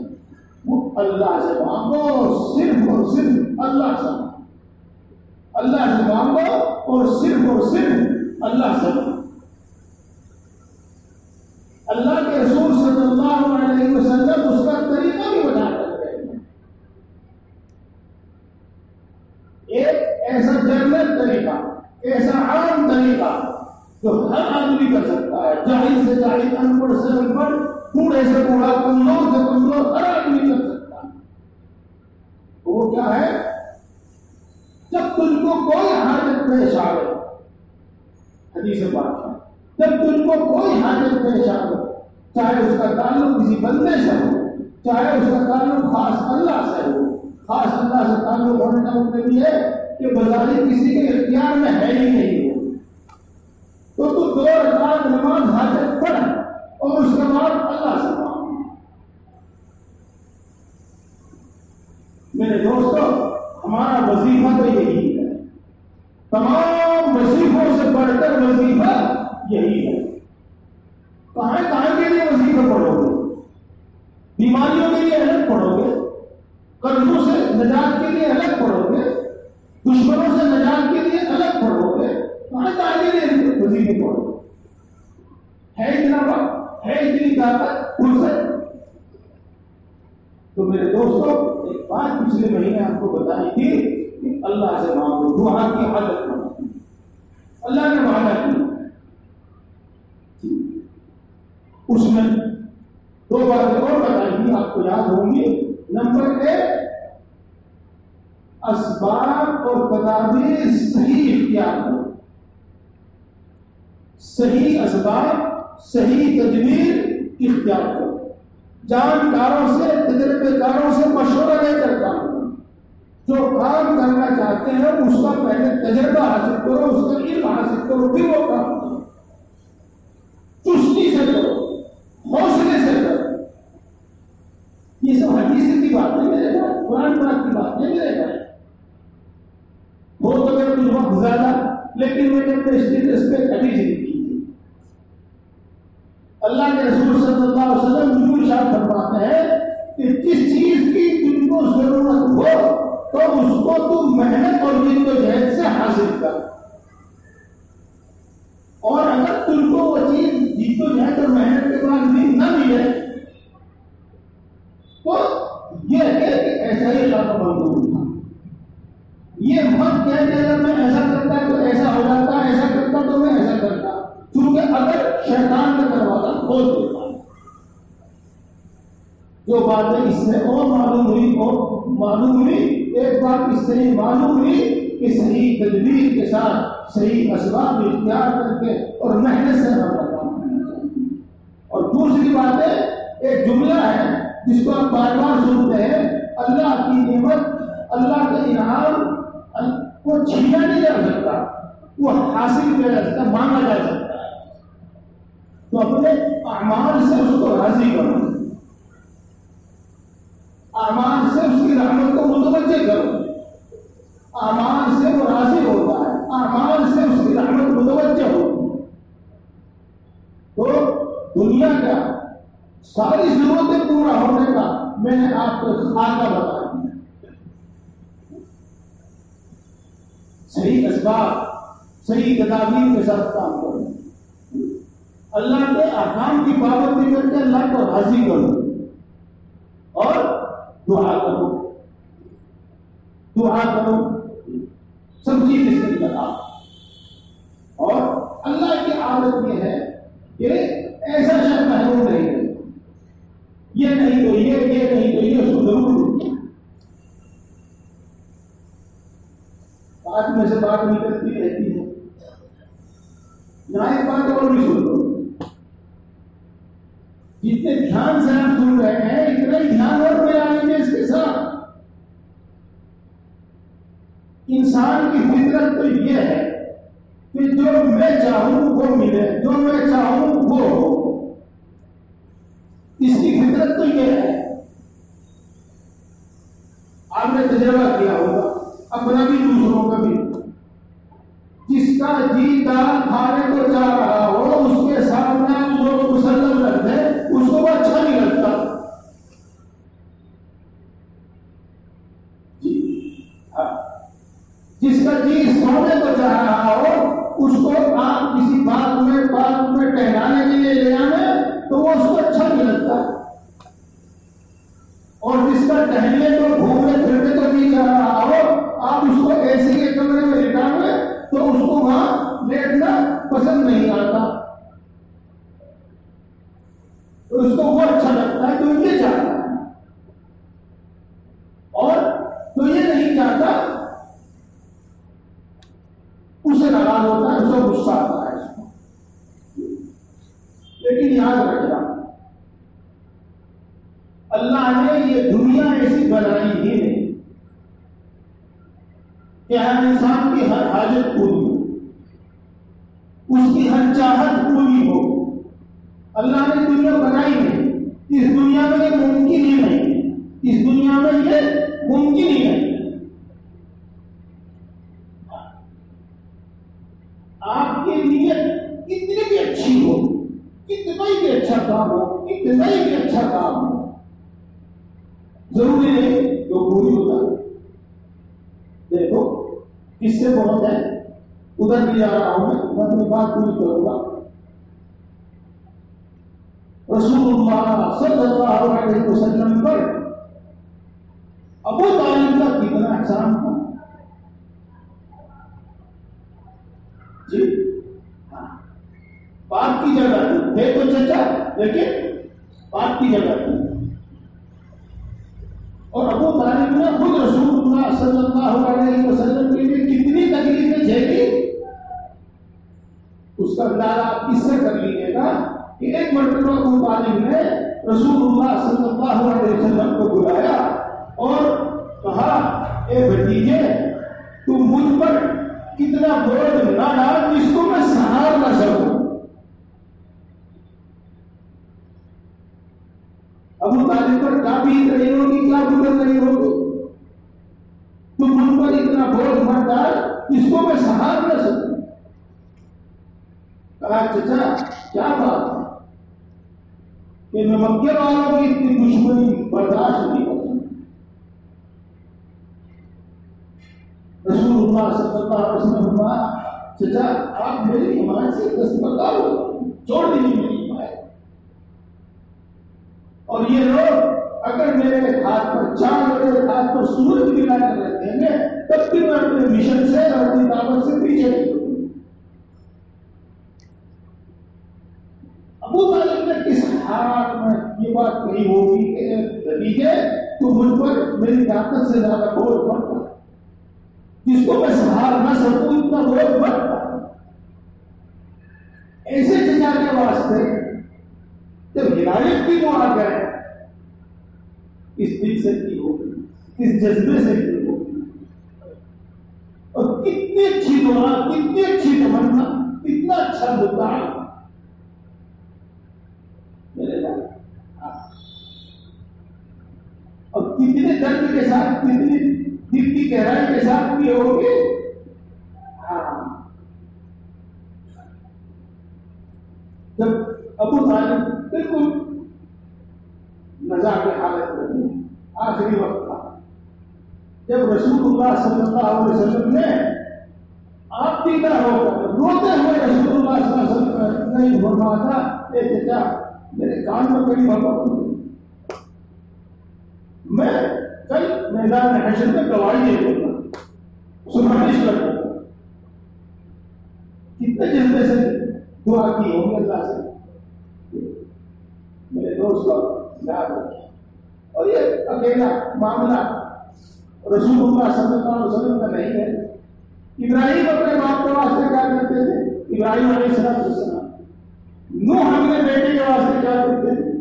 B: اللہ سے مانگو، صرف اور صرف اللہ سے مانگو، اللہ سے مانگو اور صرف اللہ سے مانگو۔ اللہ کے رسول صلی اللہ علیہ وسلم اس کا طریقہ بھی بتا کرتے ہیں، ایک ایسا جنرل طریقہ، ایسا عام طریقہ جو ہر آدمی کر سکتا ہے، جاہل سے جاہل، ان پڑھ سے ان پڑھ، بوڑھے سے بوڑھا، کمزور سے کمزور، ہر آدمی کر سکتا ہے۔ وہ کیا ہے؟ جب تم کو کوئی حاجت پیش آئے، حدیث پاک ہے، جب تم کو کوئی حاجت پیش آئے، چاہے اس کا تعلق کسی بندے سے ہو، چاہے اس کا تعلق خاص اللہ سے ہو، خاص اللہ سے تعلق ہونے کا مطلب یہ ہے کہ بظاہر کسی کے اختیار میں ہے ہی نہیں ہو، تو 2 رکعت نماز حاجت پڑھ اور اس کے بعد اللہ سے مانگ۔ میرے دوستو، ہمارا وظیفہ تو یہی ہے، تمام وظیفوں سے بڑھ کر وظیفہ یہی ہے۔ کہاں کے لیے وظیفہ پڑھو گے؟ بیماریوں کے لیے الگ پڑھو گے، قرضوں سے نجات کے لیے الگ پڑھو گے، دشمنوں سے نجات کے لیے الگ پڑھو گے، کہاں کے لیے وظیفے پڑھو گے؟ ہے اتنا وقت، ہے اتنی طاقت، فرصت؟ تو میرے دوستوں، ایک بات پچھلے مہینے آپ کو بتائی تھی کہ اللہ سے مانگو، دعا کی حاجت مانگو، اللہ نے وعدہ کیا۔ اس میں 2 باتیں اور بتائی تھی، آپ کو یاد ہوں گی۔ نمبر 1، اسباب اور تدابیر صحیح اختیار کرو، صحیح اسباب، صحیح تدبیر اختیار کرو، جانکاروں سے، تجربے کاروں سے مشورہ لے کر کام کرو، جو کام کرنا چاہتے ہیں اس کا پہلے تجربہ حاصل کرو، اس کا علم حاصل کرو، پھر وہ کام کرو، چستی سے کرو، حوصلے سے کرو۔ یہ سب حدیث کی بات نہیں میرے بھائی، قرآن پاک کی بات نہیں میرے بھائی۔ ہو تو میرے کچھ وقت زیادہ، لیکن میں نے اپنے اسٹیٹس پہ حدیث لکھی تھی۔ اللہ کے رسول صلی اللہ علیہ وسلم یوں ارشاد فرماتے ہیں کہ جس چیز کی تم کو ضرورت ہو تو اس کو تم محنت اور جدوجہد سے حاصل کر، اور اگر تم کو وہ چیز جدوجہد اور محنت کے بعد بھی نہ ملے تو یہ ہے کہ ایسا ہی اللہ کا منظور تھا۔ یہ مت کہہ کہ اگر میں ایسا کرتا تو ایسا ہو جاتا، ایسا کرتا تو میں ایسا کرتا، کیونکہ اگر شیطان کا دروازہ کھول دیتا۔ جو باتیں اس سے اور معلوم ہوئی، ایک بات اس سے معلوم ہوئی کہ صحیح تدبیر کے ساتھ صحیح اسباب اختیار کر کے اور محنت سے ہمارا کام کرنا چاہیے۔ اور دوسری بات ہے، ایک جملہ ہے جس کو آپ بار بار سنتے ہیں، اللہ کی نعمت، اللہ کے انعام کو چھینا نہیں جا سکتا، وہ حاصل کیا جا سکتا، مانگا جا سکتا ہے۔ تو اپنے اعمال سے اس کو راضی کرو، اعمال سے اس کی رحمت کو متوجہ کرو، اعمال سے وہ راضی ہوتا ہے، اعمال سے اس کی رحمت متوجہ ہوتی ہے۔ تو دنیا کا ساری ضرورتیں پورا ہونے کا میں نے آپ کو خاکہ بتا دیا۔ صحیح اسباب، صحیح تدابیر کے ساتھ کام کرو، اللہ کے احکام کی پابندی کر کے اللہ کو راضی کرو، اور دعا کرو، دعا کرو، سب چیز اس میں لگا۔ اور اللہ کی عادت یہ ہے کہ ایسا شخص محروم نہیں ہے، یہ نہیں تو یہ نہیں تو یہ، اس کو ضرور بات میں سے بات نکلتی رہتی ہے۔ یہاں ایک بات اور بھی سن لو، جتنے دھیان سے آپ سن رہے ہیں اتنا ہی دھیان اور ملا لیجیے اس کے ساتھ۔ انسان کی فطرت تو یہ ہے کہ جو میں چاہوں وہ ملے، جو میں چاہوں وہ ہو، اس کی فطرت تو یہ ہے۔ آپ نے تجربہ کیا ہوگا اپنا بھی دوسروں کا بھی، جس کا جی دال کھانے کو چاہ رہا ہو اس کے سامنے لوگ مسلم رکھ دیں، اس کو وہ اچھا نہیں لگتا۔ اور جس کا ٹہلنے تو گھومنے پھرنے تو نہیں چاہ رہا ہو، آپ اس کو ایسے کے کمرے میں لٹائیں تو اس کو وہاں لیٹنا پسند نہیں آتا، تو اس کو وہ اچھا لگتا ہے، تو یہ چاہتا ہے، اور تو یہ نہیں چاہتا، اسے ناراض ہوتا ہے، اسے غصہ آتا ہے اس کو۔ لیکن یاد رکھنا اللہ نے یہ دنیا ایسی بنائی ہی نہیں کہ ہر انسان کی ہر حاجت پوری ہو، اس کی ہر چاہت پوری ہو۔ اللہ نے دنیا بنائی نہیں، اس دنیا میں یہ ممکن ہی نہیں، اس دنیا میں یہ ممکن ہی نہیں۔ آپ کی نیت کتنی بھی اچھی ہو، کتنا ہی اچھا کام ہو، کتنا ہی اچھا کام ہو، ضروری نہیں جو پوری ہوتا۔ دیکھو کس سے بہت ہے، ادھر بھی جا رہا ہوں میں اپنی بات پوری کروں گا۔ رسول اللہ صلی اللہ علیہ وسلم پر ابو طالب کا کتنا احسان تھا جی، پاک کی جگہ تھے تو چچا، لیکن پاک کی جگہ تھی، اور ابو طالب نے خود رسول اللہ صلی اللہ علیہ وسلم کے لیے کتنی تکلیفیں جھیلی، اس کا اندازہ آپ کس سے کر لیجیے گا کہ ایک مرتبہ ابو طالب نے رسول اللہ صلی اللہ علیہ وسلم کو بلایا اور کہا، اے بھتیجے تم مجھ پر کتنا بوجھ نہ ڈال جس کو میں سہار نہ سکوں۔ ابو طالب پر کیا بیت رہی ہوگی، کیا گزر رہی ہوگی، تم مجھ پر اتنا بوجھ نہ ڈال جس کو میں سہار نہ سکوں۔ کہا چچا کیا بات ہے کہ میں مکے والوں کی اتنی دشمنی برداشت نہیں کر سکتا۔ رسول اللہ صلی اللہ علیہ وسلم نے چچا آپ میری حمایت سے دستبردار ہو، چھوڑ دیجیے میری حمایت، اور یہ لوگ اگر میرے ہاتھ پر چاند، میرے ہاتھ پر سورج بھی لا کر رکھیں گے تب بھی میں اپنے مشن سے اور اپنی دعوت سے پیچھے نہیں ہوں۔ ابو طالب نے کس حال میں یہ بات کہی ہوگی کہ نتیجے تو مجھ پر میری طاقت سے زیادہ بوجھ بڑھتا، جس کو میں سہار نہ سکوں اتنا بوجھ بڑھتا۔ ایسے چچا کے واسطے جب ہدایت کی بات ہے اس دل سے کی ہوگی، اس جذبے سے کی ہوگی، اور کتنی اچھی دعا، کتنی اچھی تمنا، کتنا اچھا دعا میرے بھائی، اور کتنے درد کے ساتھ، کتنی دل کی گہرائی کے ساتھ بھی ہوگی۔ جب ابو طالب بالکل نزا کی حالت میں تھے، آخری وقت تھا، جب رسول اللہ صلی اللہ علیہ وسلم نے آپ کی طرح ہو کر روتے ہوئے رسول اللہ صلی اللہ علیہ وسلم نہیں فرمایا تھا، اے چچا میرے کان میں کئی بات میں کل میدان حشر میں گواہی دے دوں گا، سفارش کر دوں گا۔ کتنے جذبے سے دعا کی ہوگی اللہ سے، میرے دوستوں یاد رکھیں۔ اور یہ اکیلا معاملہ رسول اللہ صلی اللہ علیہ وسلم کا نہیں ہے۔ ابراہیم اپنے باپ کے واسطے کیا کرتے تھے؟ ابراہیم علیہ السلام، نوح اپنے بیٹے کے واسطے کیا کرتے تھے؟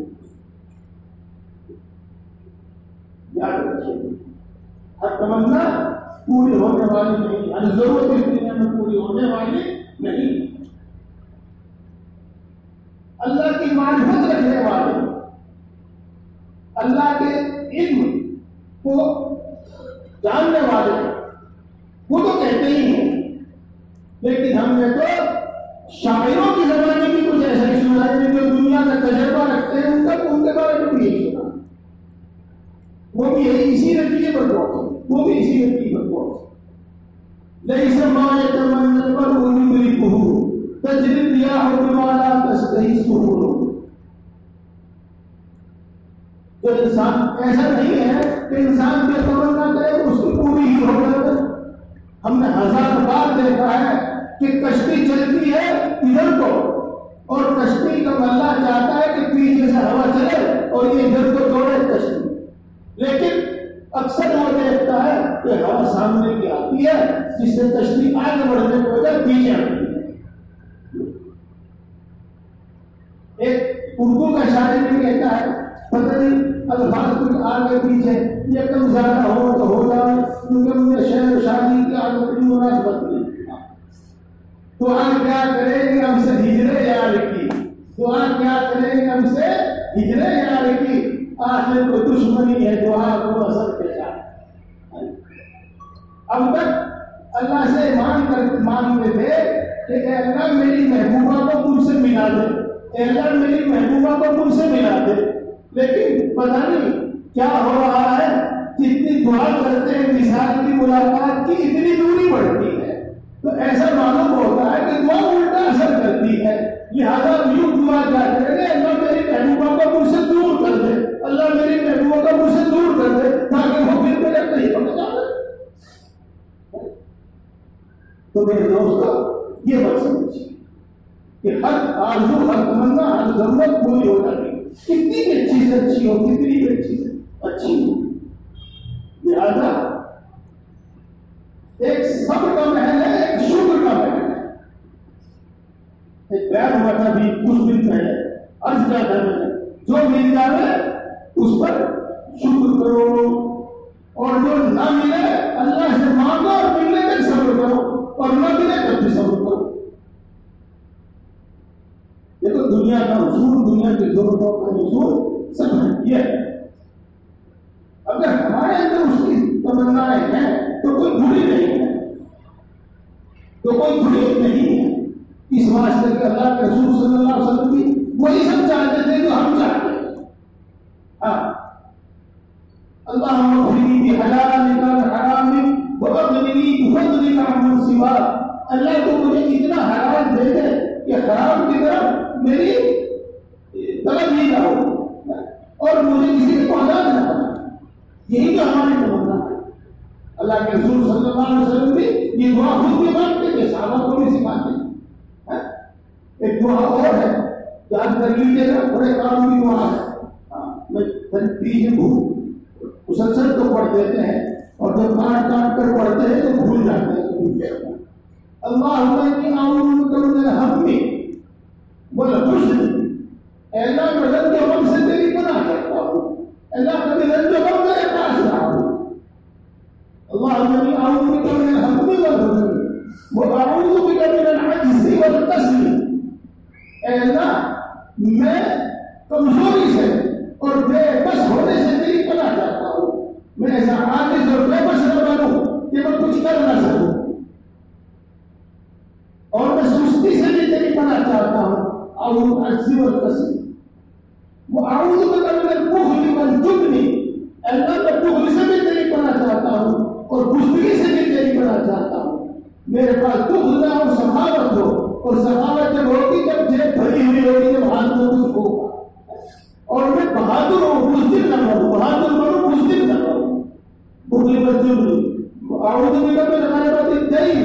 B: یاد رکھیے، ہر تمنا پوری ہونے والی نہیں، ہر ضرورت اس دنیا میں پوری ہونے والی نہیں۔ اللہ کی معرفت رکھنے والے، اللہ کے علم کو جاننے والے وہ تو کہتے ہی ہیں، لیکن ہم نے تو شاعروں کی زمانے کی کچھ ایسا ہی سنا ہے جو دنیا کا تجربہ رکھتے ہیں، ان کے بارے میں بھی یہی سنا، وہ بھی اسی نتیجے پر پہنچے، وہ بھی اسی نتیجے پر پہنچے۔ لئیس ما یتمنى المرء یدرکہ تجری الریاح بما لا تشتہی السفن۔ تو انسان ایسا نہیں ہے کہ انسان جو تمنا کرے اس کی پوری ہی ہو جائے. ہم نے 1000 بار دیکھا ہے کہ کشتی چلتی ہے ادھر کو اور کشتی کا ملا چاہتا ہے کہ پیچھے سے ہوا چلے اور یہ ادھر کو دوڑے کشتی، لیکن اکثر وہ دیکھتا ہے کہ ہوا سامنے کی آتی ہے جس سے کشتی آگے بڑھنے کی وجہ پیچھے آتی ہے. ایک اردو کا شاعر بھی کہتا ہے پتہ نہیں الفاظ کچھ آگے پیچھے یہ کم زیادہ ہو تو ہو جائے کیونکہ مجھے شعر و شاعری کی عادت کی مناسبت نہیں. دعا کیا کرے گی ہم سے ہجرے یار کی، دعا کیا کرے گی ہم سے ہجرے یار کی، آخر کو دشمنی ہے دعا کو اثر کے ساتھ. اب تک اللہ سے مانگتے تھے کہ اے اللہ میری محبوبہ کو مجھ سے ملا دے، اے اللہ میری محبوبہ کو مجھ سے ملا دے، لیکن پتہ نہیں کیا ہو رہا ہے، جتنی دعا کرتے ہیں مثال کی ملاقات کی اتنی دوری بڑھتی ہے. تو ایسا معلوم ہوتا ہے کہ دعا الٹا اثر کرتی ہے. لہٰذا یوں دعا کیا کریں گے اللہ میری محبوبہ کو مجھ سے دور کر دے، اللہ میری محبوبہ کو مجھ سے دور کر دے تاکہ وہ پھر میرے قریب ہو جائے. تو میرے دوستو یہ بات سمجھیے کہ ہر آرزو ہر تمنا ہر ضرورت پوری ہو جاتی ہے، کتنی بھی چیز اچھی ہو کتنی بھی چیز اچھی ہو. لہٰذا ایک صبر کا محل ہے، ایک شکر کا محل ہے. ایک بیان ہوا تھا بھی کچھ دن پہلے عرض کیا تھا میں نے جو مل جائے اس پر شکر کرو اور جو نہ ملے اللہ سے مانگو اور ملنے تک صبر کرو اور نہ ملے تب بھی صبر کرو. یہ تو دنیا کا اصول، دنیا کے ضرورتوں کا اصول سب ہے. یہ اگر ہمارے اندر اس کی تمنائیں ہیں تو کوئی بری نہیں ہے، تو کوئی بری نہیں ہے. اس واسطے کہ اللہ کے رسول صلی اللہ علیہ وسلم بھی وہی سب چاہتے تھے جو ہم چاہتے ہیں. اللہم اغفرنی بحلالک عن حرامک واغننی بفضلک عمن سواک. اللہ تو مجھے اتنا حلال دے دے کہ حرام کی طرف میری طلب ہی نہ ہو اور مجھے کسی کو محتاج نہ کرنا. یہی تو ہماری تمنا ہے. اللہ کے رسول صلی اللہ علیہ وسلم بھی یہ دعا خود بھی مانگتے تھے، صحابہ کو بھی سکھاتے ہیں. ایک دعا اور ہے یاد کر لیجیے گا، بڑے کام کی دعا ہے. میں پیچھے مسلسل تو پڑھ دیتے ہیں اور جب کاٹ کاٹ کر پڑھتے ہیں تو بھول جاتے ہیں. اللہم انی اعوذ بک من الہم والحزن. اے اللہ میں رنج و غم سے تیری پناہ کرتا ہوں، اللہ کبھی رنج و غم میرے پاس نہ ہو. اللہم انی اعوذ بک من الہم والحزن واعوذ بک من العجز والکسل. اے اللہ میں کمزوری سے اور بے بس ہونے سے تیری پناہ چاہتا ہوں. میں ایسا عاجز اور بے بس نہ بنوں کہ میں کچھ کر نہ سکوں، اور میں سستی سے بھی تیری پناہ چاہتا ہوں. اعوذ بالعجز والکسل واعوذ بک من البخل والجبن. اللہ میں بخل سے بھی تیری پناہ چاہتا ہوں اور بزدلی سے بھی تیری پناہ چاہتا ہوں. میرے پاس بخل نہ اور سخاوت ہو، اور سخاوت جب ہوگی جب جیب بھری ہوئی ہوگی جب ہاتھ میں کچھ ہوگا، اور میں بہادر ہوں بزدل نہ بنوں، بہادر بنوں بزدل نہ بنوں. بخل والجبن اعوذ بک من غلبۃ الدین.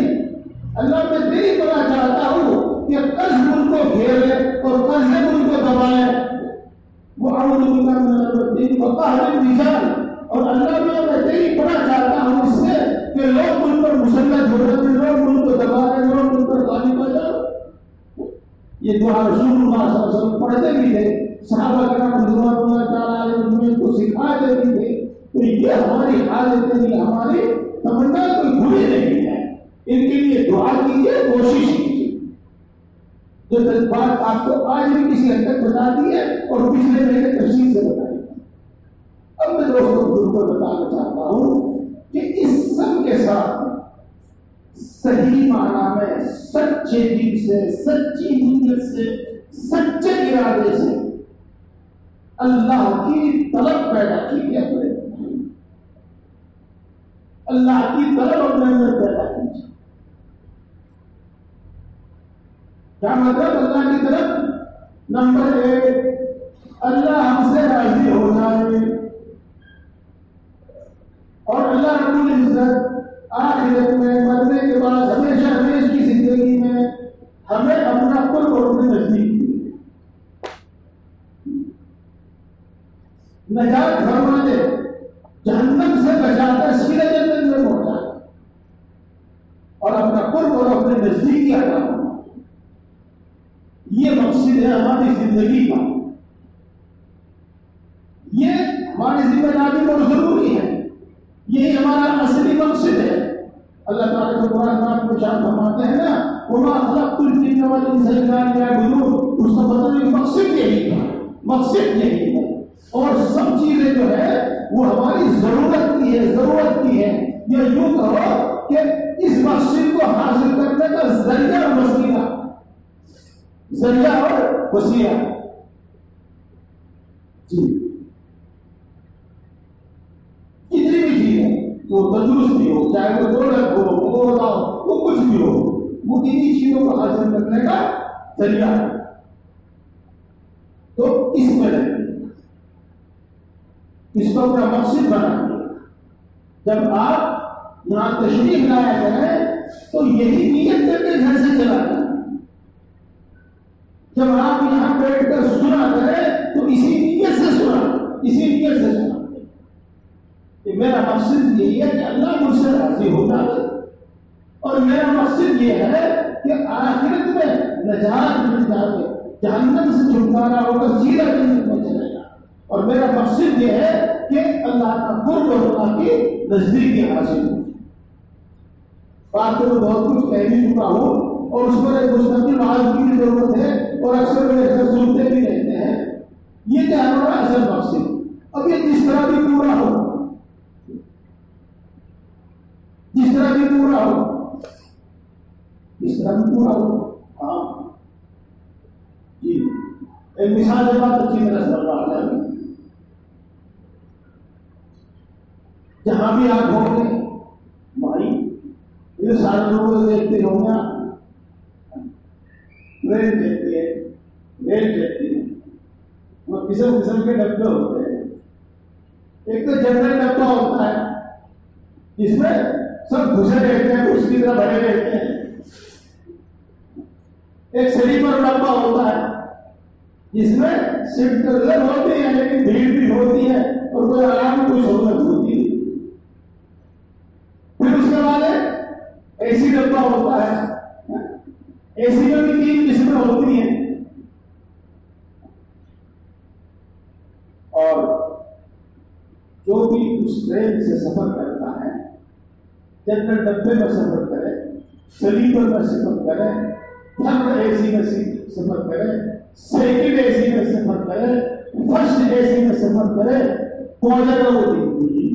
B: اللہ میں تیری پناہ چاہتا ہوں کہ قرض مجھ کو گھیر لے اور قرض مجھ کو دبائے. وہ اعوذ بک من غلبۃ الدین وقہر الرجال. اور اللہ میں تیری پناہ چاہتا ہوں اس سے کہ لوگ مجھ پر مسلط ہو رہے ہیں، لوگ مجھ کو دبا رہے ہیں، لوگ مجھ پر غالب ہو جائے. یہ دعا رسول اللہ صلی اللہ علیہ وسلم پڑھتے بھی تھے، صحابہ کرام رضوان اللہ تعالیٰ علیہ کو سکھاتے بھی تھے. تو یہ ہماری حالت نہیں، ہماری تمنا کوئی بری نہیں ہے. ان کے لیے دعا کیجیے، کوشش کیجیے. جو بات آپ کو آج بھی کسی حد تک بتا دی ہے اور پچھلے مہینے تفصیل سے بتائی. اب میں دوستوں کو بتانا چاہتا ہوں کہ اس سب کے ساتھ صحیح معنی میں سچے دل سے، سچی نیت سے، سچے ارادے سے اللہ کی طلب پیدا کیجیے. اپنے اللہ کی طلب اپنے اندر پیدا کیجیے. کیا مطلب اللہ کی طرف؟ نمبر 1 اللہ ہم سے راضی ہو جائے. نجات فرما دے، جہنم سے بچا کر سیدھے جنت میں پہنچا اور اپنا قرب اور اپنے نزدیکی عطا فرما۔ یہ مقصد ہے ہماری زندگی کا، یہ ہماری ذمہ داری اور ضروری ہے، یہی ہمارا اصلی مقصد ہے۔ اللہ تعالیٰ کو قرآن پاک میں ارشاد فرماتے ہیں نا، وما خلقت الجن والانس الا ليعبدون، اس کا مطلب مقصد یہی ہے، مقصد یہی ہے۔ اور سب چیزیں جو ہے وہ ہماری ضرورت کی ہے، ضرورت کی ہے، یا یوں کہو کہ اس مقصد کو حاصل کرنے کا ذریعہ اور وسیلہ، ذریعہ اور وسیلہ۔ جی کتنی بھی چیز ہے، وہ تندرست بھی ہو، چاہے وہ دولت ہو، وہ کچھ بھی ہو، وہ انہی چیزوں کو حاصل کرنے کا ذریعہ ہے۔ تو اس میں رہتے اس کو اپنا مقصد بنا دیا۔ جب آپ یہاں تشریف لایا کریں تو یہی نیت کر کے گھر سے چلا کریں، جب آپ یہاں بیٹھ کر سنا کریں تو اسی نیت سے سنا، اسی نیت سے سنا کہ میرا مقصد یہی ہے کہ اللہ مجھ سے راضی ہو جائے، اور میرا مقصد یہ ہے کہ آخرت میں نجات مل جائے، جہنم سے چھٹکارا ہو کر سیدھا جنت میں چلے جائے، اور میرا مقصد یہ ہے کہ اللہ کا قرب اور اللہ کی نزدیکی حاصل ہو۔ بات تو بہت کچھ کہہ بھی چکا ہوں اور اس پر ایک مستقل بات کی بھی ضرورت ہے، اور اکثر میرے گھر سنتے بھی رہتے ہیں۔ یہ کیا ہمارا اصل مقصد، اب یہ جس طرح بھی پورا ہو، جس طرح بھی پورا ہو، جس طرح بھی پورا ہو۔ ہاں جی ایک مثال سے بات اچھی طرح سمجھ آ جائے، جہاں بھی آپ ہوں گے بھائی، یہ سارے لوگوں کو دیکھتے ہوں گے، ٹرین چلتی ہے، ریل چلتی ہے، وہ قسم قسم کے ڈبے ہوتے ہیں۔ ایک تو جنرل ڈبہ ہوتا ہے جس میں سب گھسے رہتے ہیں، اس کی طرح بڑے رہتے ہیں۔ ایک سلیپر ڈبہ ہوتا ہے جس میں سیٹ ریزرو ہوتی ہے لیکن بھیڑ بھی ہوتی ہے اور کوئی آرام کوئی سہولت ہوتی ہے۔ پھر اس کے بعد اے سی ڈبہ ہوتا ہے، اے سی میں بھی 3 قسمیں ہوتی ہیں، اور جو بھی اس ٹرین سے سفر کرتا ہے، جنرل ڈبے میں سفر کرے، سلیپر میں سفر کرے، تھرڈ اے سی میں سفر کرے، سیکنڈ اے سی میں سفر کرے، فرسٹ اے سی میں سفر کرے، پہنچے گا وہ دلی،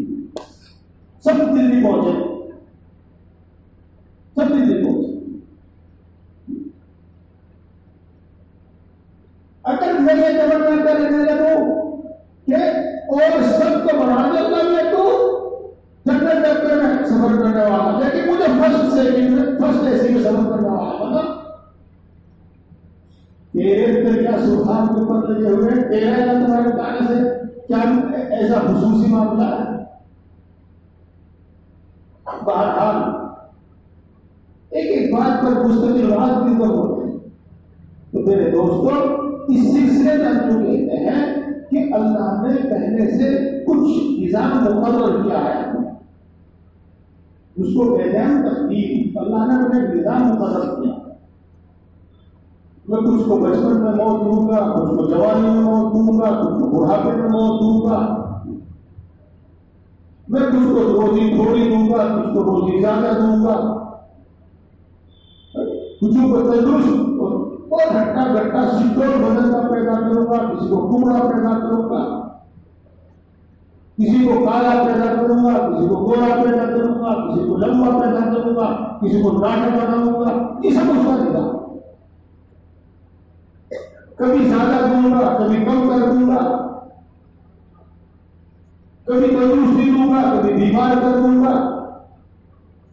B: سب دلی پہنچے، سب دلی پہنچے۔ اگر میں یہ تمنا کرنے لگوں کہ اور سب کو بڑھا دیتا میں تو جنرل ڈبے میں سفر کرنے والا، لیکن مجھے فرسٹ اے سی میں سفر کرنے والا مطلب تیرے پہ کیا سلطان کے اوپر لگے ہوئے ہیں، تیرا یا تمہارے تعالیٰ سے کیا ایسا خصوصی معاملہ ہے؟ بہرحال ایک بات پر مستقل بات بھی ضرورت ہے۔ تو میرے دوستوں اس سلسلے میں ہم کہتے ہیں کہ اللہ نے پہلے سے کچھ نظام مقرر کیا ہے، اس کو کہتے ہیں تقدیر۔ اللہ نے اپنے نظام مقرر کیا، میں کچھ کو بچپن میں موت دوں گا، کچھ کو جوانی میں موت دوں گا، کچھ کو بڑھاپے میں موت دوں گا، میں کچھ کو روزی تھوڑی دوں گا، کچھ کو روزی زیادہ دوں گا، کچھ کو تندرست اور ہٹا گٹا سٹور بدن کا پیدا کروں گا، کسی کو ٹکڑا پیدا کروں گا، کسی کو کالا پیدا کروں گا، کسی کو گورا پیدا کروں گا، کسی کو لمبا پیدا کروں گا، کسی کو ٹاٹا بناؤں گا۔ یہ سب اس کا نظام، کبھی زیادہ دوں گا، کبھی کم کر دوں گا، کبھی تندرستی دوں گا، کبھی بیمار کر دوں گا۔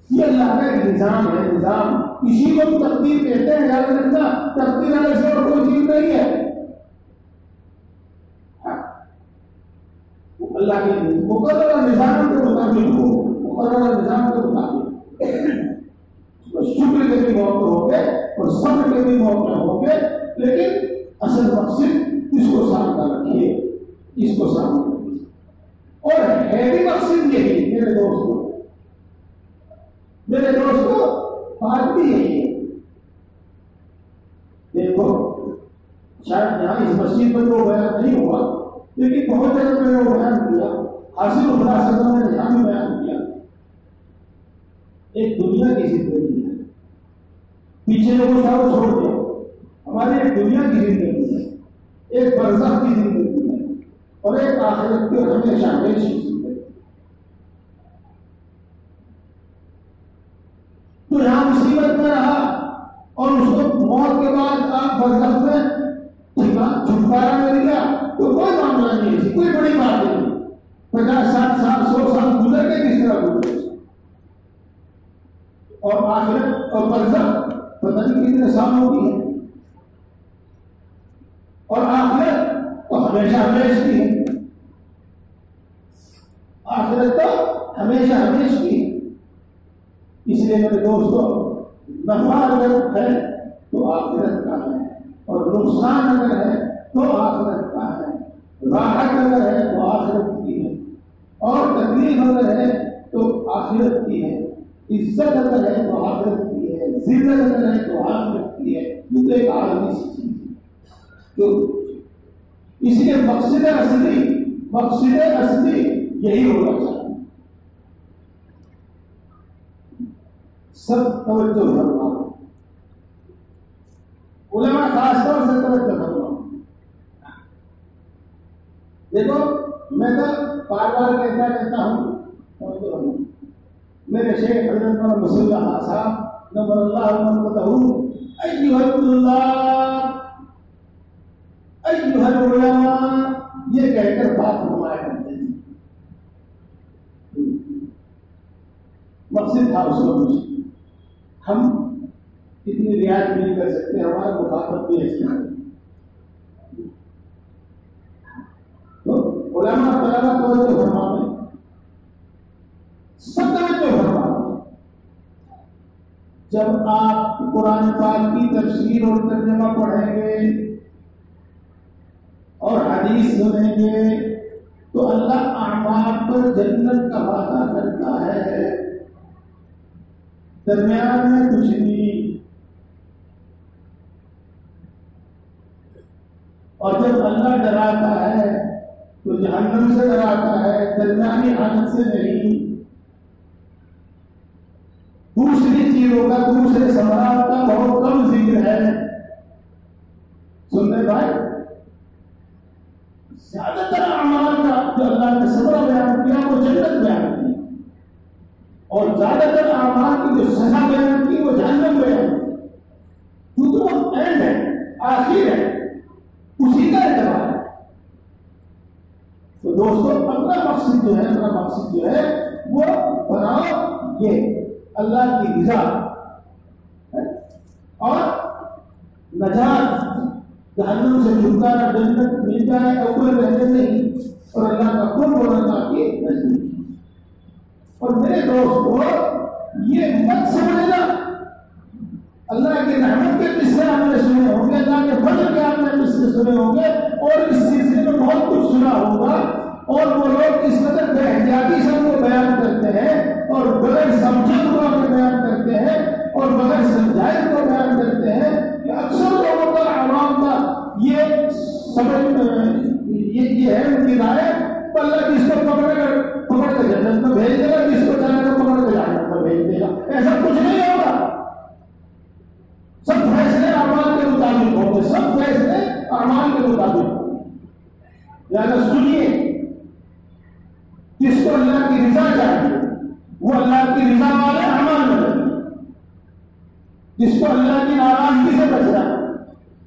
B: یہ اللہ کا ایک نظام ہے، نظام۔ اسی کو تقدیر کہتے ہیں، یاد رکھنا، تقدیر الگ سے اور کوئی چیز نہیں ہے، اللہ کے مقررہ نظام کے مطابق ہو، مقررہ نظام کے مطابق شکر کے بھی موقع ہو گئے اور صبر کے بھی موقع ہو گئے، لیکن اصل مقصد اس کو سامنے اس کو سامنے اور ہے بھی مقصد یہی میرے دوستوں بات بھی یہی ہے. دیکھو شاید یہاں اس مسجد میں تو بیان نہیں ہوا لیکن بہت جگہ میں وہ بیان کیا حاصل خدا صدر نے یہاں بھی بیان کیا. ایک دنیا کی زندگی ہے, پیچھے لوگوں کو چھوڑ دیا, ہماری ایک دنیا کی زندگی ہے, ایک برزخ کی زندگی ہے اور ایک آخرت کی ہمیشہ ہمیشہ زندگی. تو یہاں مصیبت میں رہا اور اس کو موت کے بعد آپ برزخ میں چھٹکارا مل گیا تو کوئی معاملہ نہیں ہے, کوئی بڑی بات نہیں. 50 سال 100 سال گزر کے کس طرح گزرے اور آخرت اور برزخ پتہ نہیں کتنے سال ہوتی ہے اور آخرت تو ہمیشہ ہمیشہ کی ہے. آخرت تو ہمیشہ ہمیشہ کی ہے. اس لیے میرے دوستوں نفع اگر ہے تو آخرت کا ہے اور نقصان اگر ہے تو آخرت کا ہے. راحت اگر ہے تو آخرت کی ہے اور تکلیف اگر ہے تو آخرت کی ہے. عزت اگر ہے تو آخرت کی ہے, ذلت اگر ہے تو آخرت کی ہے. یہ تو ایک عالمی سی چیز ہے. تو اس لیے مقصد اصلی یہی ہونا چاہیے. سب توجہ کرنا, علماء خاص طور سے توجہ کرنا. دیکھو میں تو بار بار کہتا رہتا ہوں, میرے شیخ حضرت مولانا مسلح صاحب نور اللہ منقطہ ایھا الطلاب ایھا العلماء یہ کہہ کر بات فرمایا کرتے تھے. مقصد تھا اس وقت ہم اتنی رعایت نہیں کر سکتے, ہمارا مخاطب بھی ایسا ہے. تو علماء طلبہ توجہ فرماتے, سب توجہ فرماتے. جب آپ قرآن پاک کی تفسیر اور ترجمہ پڑھیں گے اور حدیث سنیں گے تو اللہ اعمال پر جنت کا وعدہ کرتا ہے, درمیان میں کچھ نہیں. اور جب اللہ ڈراتا ہے تو جہنم سے ڈراتا ہے, درمیانی حالت سے نہیں. دوسری چیزوں کا, دوسرے ثمرات کا بہت کم ذکر ہے. سنتے بھائی, زیادہ تر اعمال کا جو اللہ نے صبر بیان کیا وہ جنت بیان کی, اور زیادہ تر اعمال کی جو سزا بیان کی وہ جہنم بیان کی. کیونکہ وہ اینڈ ہے, آخر ہے, اسی کا اعتبار ہے. تو دوستوں اپنا مقصد جو ہے وہ بناؤ یہ اللہ کی رضا اور نجات, جہنم سے چھٹکارا, جنت مل جائے, اول رہنے نہیں, اور اللہ کا قرب اور اللہ کی نزدیکی. اور میرے دوستو یہ مت سمجھنا اللہ کی رحمت کے قصے آپ نے سنے ہوں گے, اللہ کے فضل کے آپ نے قصے سنے ہوں گے, اور اس سلسلے میں بہت کچھ سنا ہوگا. اور وہ لوگ اس قدر بے احتیاطی سے وہ بیان کرتے ہیں اور بغیر سمجھے ہوا کے بیان کرتے ہیں اور بغیر سمجھائے کو بیان کرتے ہیں کہ اکثر لوگوں کا, عوام کا یہ سمجھ یہ ہے ان کی رائے, اللہ جس کو پکڑ کر جنت میں بھیج دے گا, جس کو چاہے گا پکڑ کے جہنم میں بھیج دے گا. ایسا کچھ نہیں ہوگا. سب فیصلے اعمال کے مطابق ہوں گے, سب فیصلے اعمال کے مطابق ہوں گے. لہٰذا سنیے, جس کو اللہ کی رضا چاہیے وہ اللہ کی رضا والے اعمال میں لگے, جس کو اللہ کی ناراضگی سے بچنا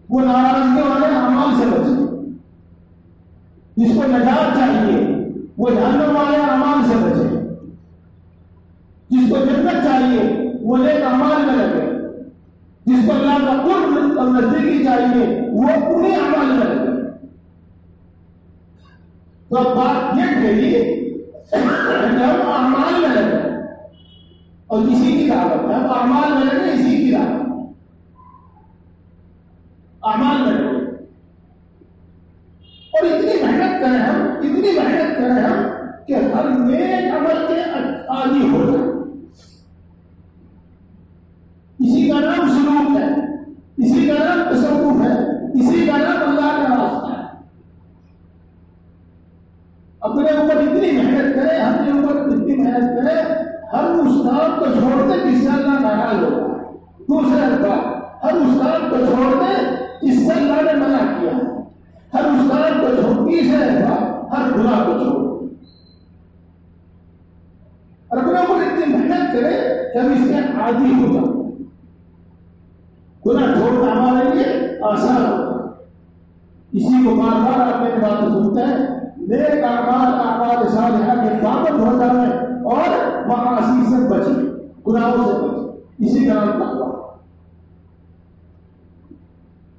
B: وہ ناراضگی والے اعمال سے بچے, جس کو نجات چاہیے وہ جہنم والے اعمال سے بچے, جس کو جنت چاہیے وہ نیک اعمال میں لگے, جس کو اللہ کا قرب اور نزدیکی چاہیے وہ انہیں اعمال میں لگے. تو اب بات یہ کہیے ہم اعمال میں لگے اور اسی کی دعوت ہے, ہم اعمال میں لگے, اسی کی دعوت, اعمال میں لگے اور اتنی محنت کریں ہم اتنی محنت کریں ہم کہ ہر نیک عمل کے عادی ہو جائیں. اسی کا نام سلوک ہے, اسی کا نام تصوف ہے, اسی کا نام اللہ کا راستہ ہے. اپنے اوپر اتنی محنت کرے, اپنے اوپر اتنی محنت کرے, ہر استاد کو چھوڑتے جس سے اللہ ناراض ہوگا. دوسرے بات, ہر استاد کو چھوڑتے جس سے اللہ نے منع کیا. ہر استاد کو چھوڑ, تیسرے بات, ہر گناہ کو چھوڑ. اور اپنے اوپر اتنی محنت کرے کہ ہم اس کے عادی ہو جائیں. گناہ چھوڑنا ہمارے لیے آسان ہوتا ہے. اسی کو بار بار آپ میری بات سنتے ہیں, نیک اعمال صالحہ کے پابند ہو جائیں اور معاصی سے بچیں, گناہوں سے بچیں. اسی کا نام تقویٰ,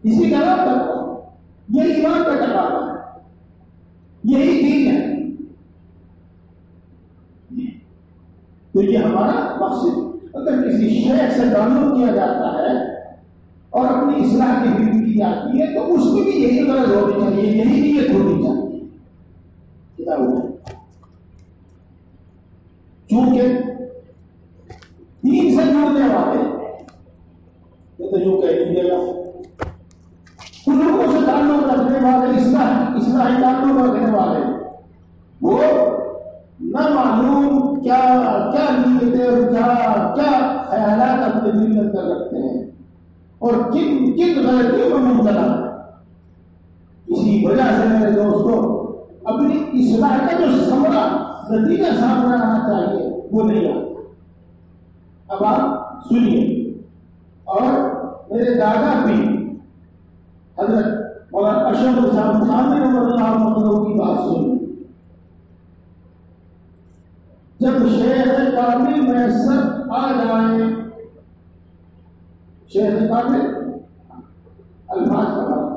B: اسی کا نام تقویٰ. یہ ایمان کا تقاضا ہے, یہی دین ہے. تو یہ ہمارا مقصد. اگر کسی شیخ سے تعلق کیا جاتا ہے اور اپنی اصلاح کی فکر کی جاتی ہے تو اس میں بھی یہی غرض ہونی چاہیے, یہی نیت ہونی چاہیے. چونکہ دین سے جڑنے والے, یہ تو یوں کہہ دیجیے گا, ان لوگوں سے تعلق رکھنے والے, اصلاحی تعلق رکھنے والے, وہ نہ معلوم کیا کیا نیتیں اور کیا خیالات اپنے دل کے اندر رکھتے ہیں اور کن غلطیوں میں مبتلا ہے. اسی وجہ سے میرے دوستوں, اپنی اصلاح کا جو ثمرہ نتیجہ سامنے آنا چاہیے وہ نہیں آتا. اب آپ سنیے, اور میرے دادا بھی حضرت مولانا اشرف صاحب خان رضی اللہ عنہ کی بات سنی. جب شیخ کامل میسر آ جائیں, شیخ کامل الفاظ کا بات,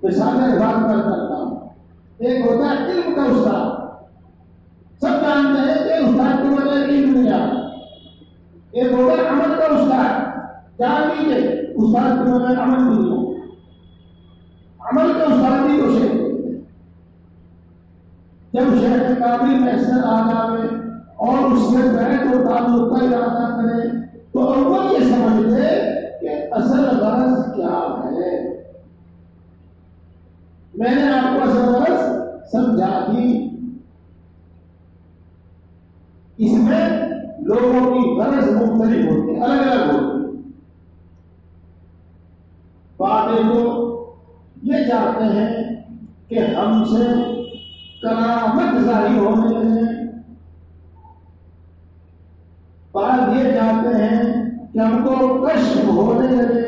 B: مثال الفاظ کا کرتا ہوں. ایک ہوتا ہے علم کا استاد, سب جانتے ہیں کہ استاد کے بغیر علم نہیں آتا. ایک ہوتا ہے عمل کا استاد, جان لیجیے استاد کے بغیر عمل نہیں آتا. عمل کا استاد بھی تو شیخ. جب شیخ کامل میسر آ جائے اور اس سے بیٹھ اور تعلق کا ارادہ کرے تو اول یہ سمجھتے کہ اصل غرض کیا ہے. میں نے آپ کو اصل غرض سمجھا دی. اس میں لوگوں کی غرض مختلف ہوتی ہے, الگ الگ ہوتی ہے. بعض لوگ یہ چاہتے ہیں کہ ہم سے کرامت ظاہر ہونے لگے, بعض یہ چاہتے ہیں کہ ہم کو کشف ہونے لگے.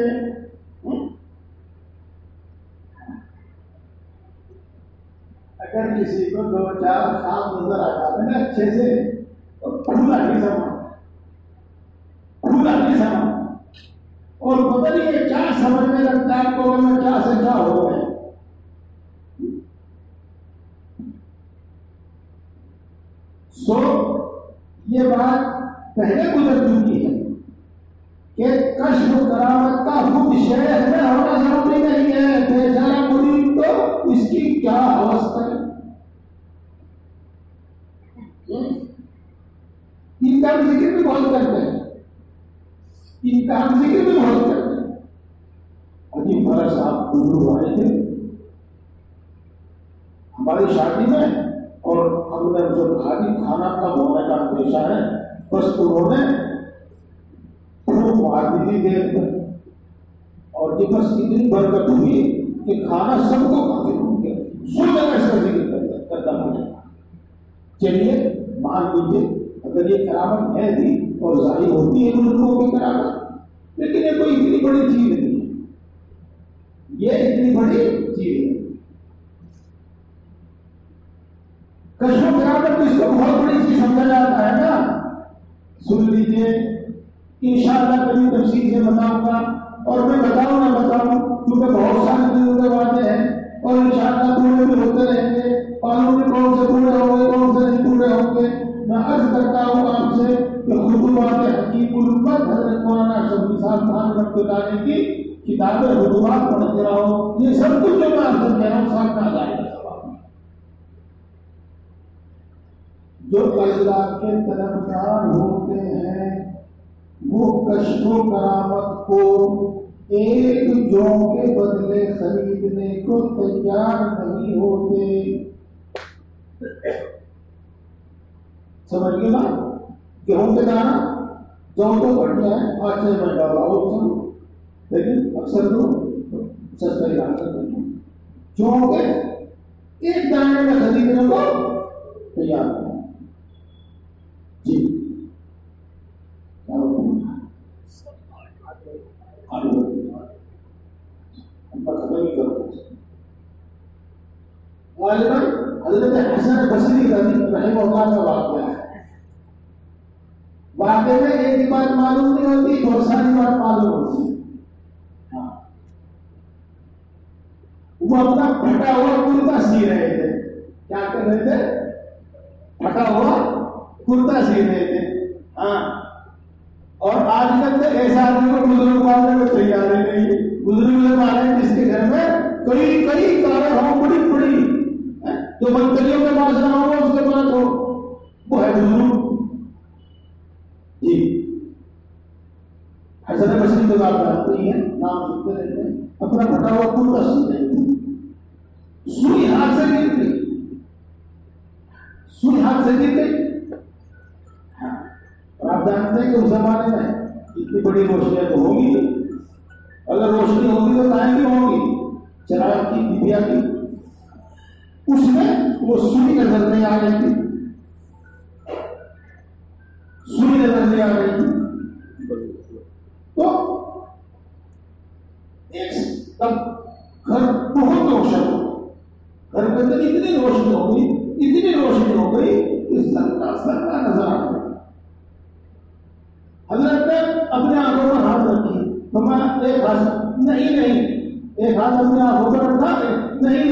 B: اگر کسی کو دو چار کام نظر آ جاتے ہیں اچھے سے تو پھولا نہیں سما, اور پتہ نہیں یہ کیا سمجھنے لگتا ہے آپ کو میں کیا سے کیا ہو گئے. سو یہ بات پہلے گزر چکی ہے کہ کشف کرامت کا خود شیخ میں ہونا ضروری نہیں ہے. بیچارہ مرید تو اس کی کیا اوستہ ہے. ان کا ذکر بھی بہت کرتے ہیں, ان کا ذکر بھی بہت کرتے ہیں. عجیب فرق صاحب بزرگ آئے تھے ہماری شادی میں, اور ہم نے جو کھانا کم ہونے کا اندیشہ ہے, بس انہوں نے معدودی دیر میں, اور یہ بس اتنی برکت ہوئی کہ کھانا سب کو کافی ہو گیا. سو جگہ اس کا ذکر کرتا ہوں. چلیے مان لیجیے اگر یہ کرامت ہے بھی اور ظاہر ہوتی ہے لوگوں کی کرامت, لیکن یہ کوئی اتنی بڑی چیز نہیں ہے. یہ اتنی بڑی چیز ہے. کشف و کرامت تو اس کو بہت بڑی چیز سمجھا جاتا ہے نا. سن لیجیے, انشاءاللہ کبھی تفصیل سے بتاؤں گا, اور میں بتاؤں کیونکہ بہت سارے چیزوں کے باتیں ہیں, اور انشاءاللہ پورے بھی ہوتے رہیں گے. قانون کون سے پورے ہوں گے, کون سے نہیں پورے ہوں گے. میں عرض کرتا ہوں آپ سے کہ خطبات حکیم الامت حضرت مولانا شفیع صاحب خان رحمۃ اللہ علیہ کی کتابیں خطبات پڑھتے رہو. یہ سب کچھ جو میں آپ سے کہہ رہا ہوں صاحب کا ظاہر سوال ہے. جو اللہ کے طلبگار ہوتے ہیں وہ کشف و کرامت کو ایک جوں کے بدلے خریدنے کو تیار نہیں ہوتے. سمجھ گئے نا؟ گیہوں کے دانا جو تو بڑھیا ہے 5-6 منٹ ڈالا لیکن اکثر تو سستا ہی لاتے ہیں. جو کے ایک دانے میں خریدنے کو تیار ہے. جی غالباً حضرت حسن بصری رحمہ اللہ کا واقعہ ہے. واقعے میں ایک بات معلوم نہیں ہوتی، بہت ساری بات معلوم ہوتی ہے. وہ اپنا پھٹا ہوا کرتا سی رہے تھے. کیا کر رہے تھے؟ پھٹا ہوا کرتا سی رہے تھے. ہاں، اور آج کل تو ایسا آدمی کو بزرگ ماننے میں تیار ہی نہیں. بزرگ مانے جس کے گھر میں کئی کاریں ہوں بڑی بڑی، جو منتریوں کے پاس نہ ہو اس کے پاس ہو، وہ ہے بزرگ. جی حسن بصری کی بات کرتے ہیں، نام سنتے رہتے ہیں. اپنا پھٹا ہوا کرتا سی رہے تھے. سوئی ہاتھ سے گر گئی، سوئی ہاتھ سے گر گئی. آپ جانتے ہیں کہ اس زمانے میں اتنی بڑی روشنیاں تو ہوگی، اگر روشنی ہوگی تو کہیں کی ہوگی؟ چراغ کی، ڈبیا کی. اس میں وہ سوئی نظر نہیں آ رہی تھی، سوئی نظر نہیں آ رہی تھی. تو ایک تب گھر بہت روشن ہو، گھر کے اندر اتنی روشنی ہو گئی، اتنی روشنی ہو گئی کہ سرکار نظر آ گئی. حضرت نے اپنے آنکھوں پر ہاتھ رکھی، ایک ہاتھ نہیں، ایک ہاتھ اپنے آنکھوں پر رکھا، نہیں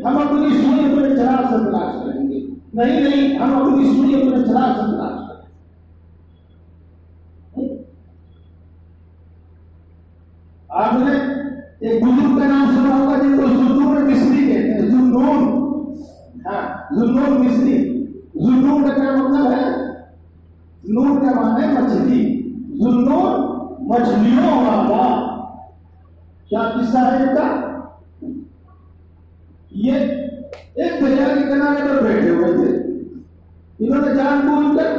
B: ہم اپنی سوئی اپنے چراغ سے تلاش کریں گے، نہیں ہم اپنی سوئی اپنے چراغ سے تلاش کریں گے. آپ نے ایک بزرگ کا نام سنا ہوگا جن کو ذوالنور مصری کہتے ہیں. ذوالنور مصری. ذوالنور کا کیا مطلب ہے؟ نور کا معنی ہے مچھلی. ذوالنور مچھلیوں والا. کیا قصہ ہے ان کا؟ یہ ایک دریا کے کنارے پر بیٹھے ہوئے تھے. انہوں نے جان بوجھ کر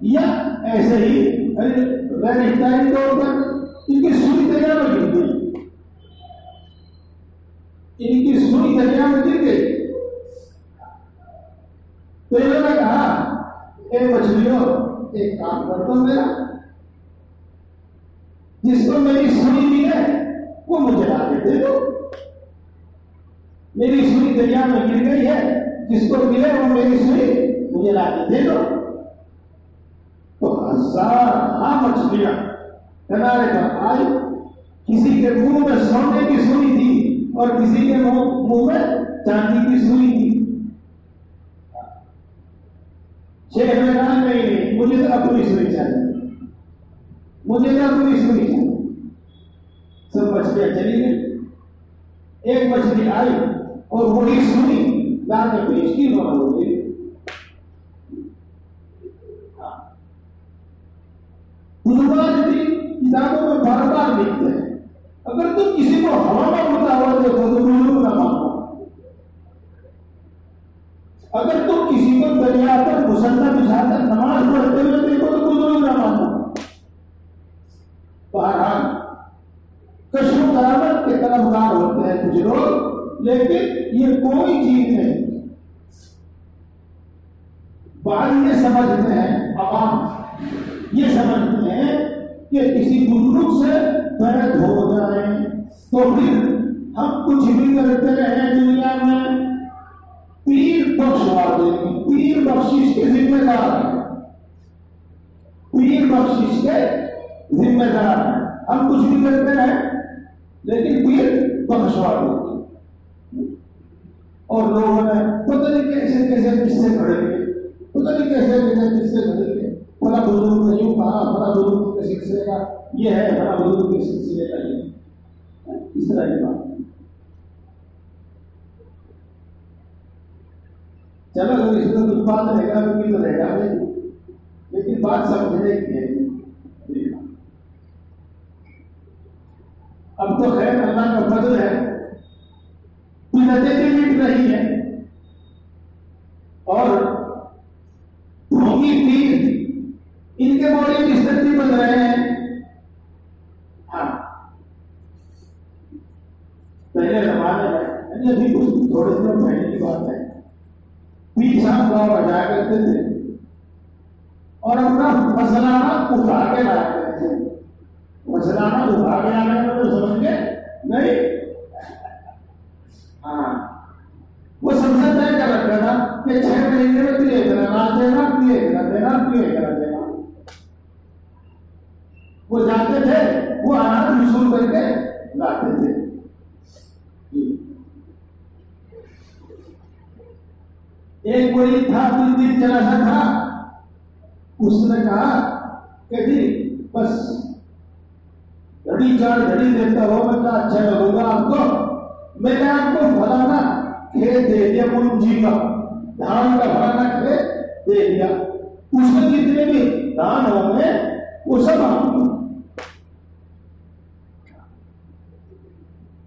B: یا ایسے ہی غیر اختیاری طور پر ان کی سوئی دریا میں گر گئی. ان کی سوئی دریا میں گر گئی. تو انہوں نے کہا اے مچھلیوں، ایک کام کر دو میرا، جس کو میری سوئی ملے وہ مجھے لا کے دے دو. میری سوئی دریا میں گر گئی ہے، جس کو ملے وہ میری سوئی مجھے لا کے دے دو. تو ہزار مچھلیاں کنارے پر آئی. کسی کے منہ میں سونے کی سوئی تھی اور کسی کے منہ میں چاندی کی سوئی تھی. شیخ نے کہا نہیں، مجھے تو اپنی سوئی چاہیے، مجھے تو اپنی سوئی چاہیے. سب مچھلیاں چلی گئی. ایک مچھلی آئی اور وہی سوئی لا کے پیش کی. ہو گئی. بزرگان بھی کتابوں میں بار بار لکھتے ہیں اگر تم کسی کو ہوا میں اڑتا ہوا دیکھو تو بزرگ نہ مانو. اگر تم کسی کو دریا پر مسلح بچھا کر نماز پڑھتے ہوئے دیکھو تو بزرگ نہ مانو. بہرحال کشف و کرامت کے طلبگار ہوتے ہیں کچھ لوگ، لیکن یہ کوئی چیز نہیں. بعض یہ سمجھتے ہیں، عوام یہ سمجھتے ہیں کہ کسی بزرگ سے درد ہو جائے تو پھر ہم کچھ بھی کرتے رہے دنیا میں، پیر بخشوا دیں گے. پیر بخشش کے ذمہ دار ہیں، پیر بخشش کے ذمہ دار ہیں. ہم کچھ بھی کرتے رہے لیکن پیر بخشوا دیں گے. اور لوگوں نے پتہ نہیں کیسے کس سے کھڑے گئے، پتہ نہیں کیسے کس سے کھڑے گئے. بڑا بزرگ نے یوں کہا، بڑا بزرگ کے سلسلے کا یہ ہے، بڑا بزرگ کے سلسلے کا یہ ہے. اس طرح کی بات. چلو اگر اس میں کچھ بات رہے گا تو رہے گا نہیں، لیکن بات سمجھنے کی ہے۔ اب تو خیر اللہ کا فضل ہے، بدعتیں بھی مٹ رہی ہیں اور ڈھونگی پیر ان کے بڑے بستر بھی بن رہے ہیں۔ ہاں پہلے زمانے میں ابھی کچھ تھوڑے دنوں پہلے کی بات ہے، پیر صاحب گاؤں بجایا کرتے تھے اور اپنا مسلانہ اٹھا کے لایا کرتے تھے۔ مسلانہ اٹھا کے آنے میں تو سمجھ گئے نہیں، ہاں وہ سب سے طے کر رکھا تھا کہ 6 مہینے میں تو یہ کرنا دینا، یہ کرنا دینا، یہ کرنا دینا۔ وہ جاتے تھے، وہ اناج وصول کر کے لاتے تھے۔ ایک کوئی تھا دن چلا سا تھا، اس نے کہا کہ جی بس گھڑی 4 گھڑی دیتا ہو میں کہا اچھا لگوں گا آپ کو، میں نے آپ کو فلانا کھیت دے دیا منجی کا، دھان کا فلانا کھیت دے دیا، اس میں جتنے بھی دھان ہوں گے وہ سب آپ کو۔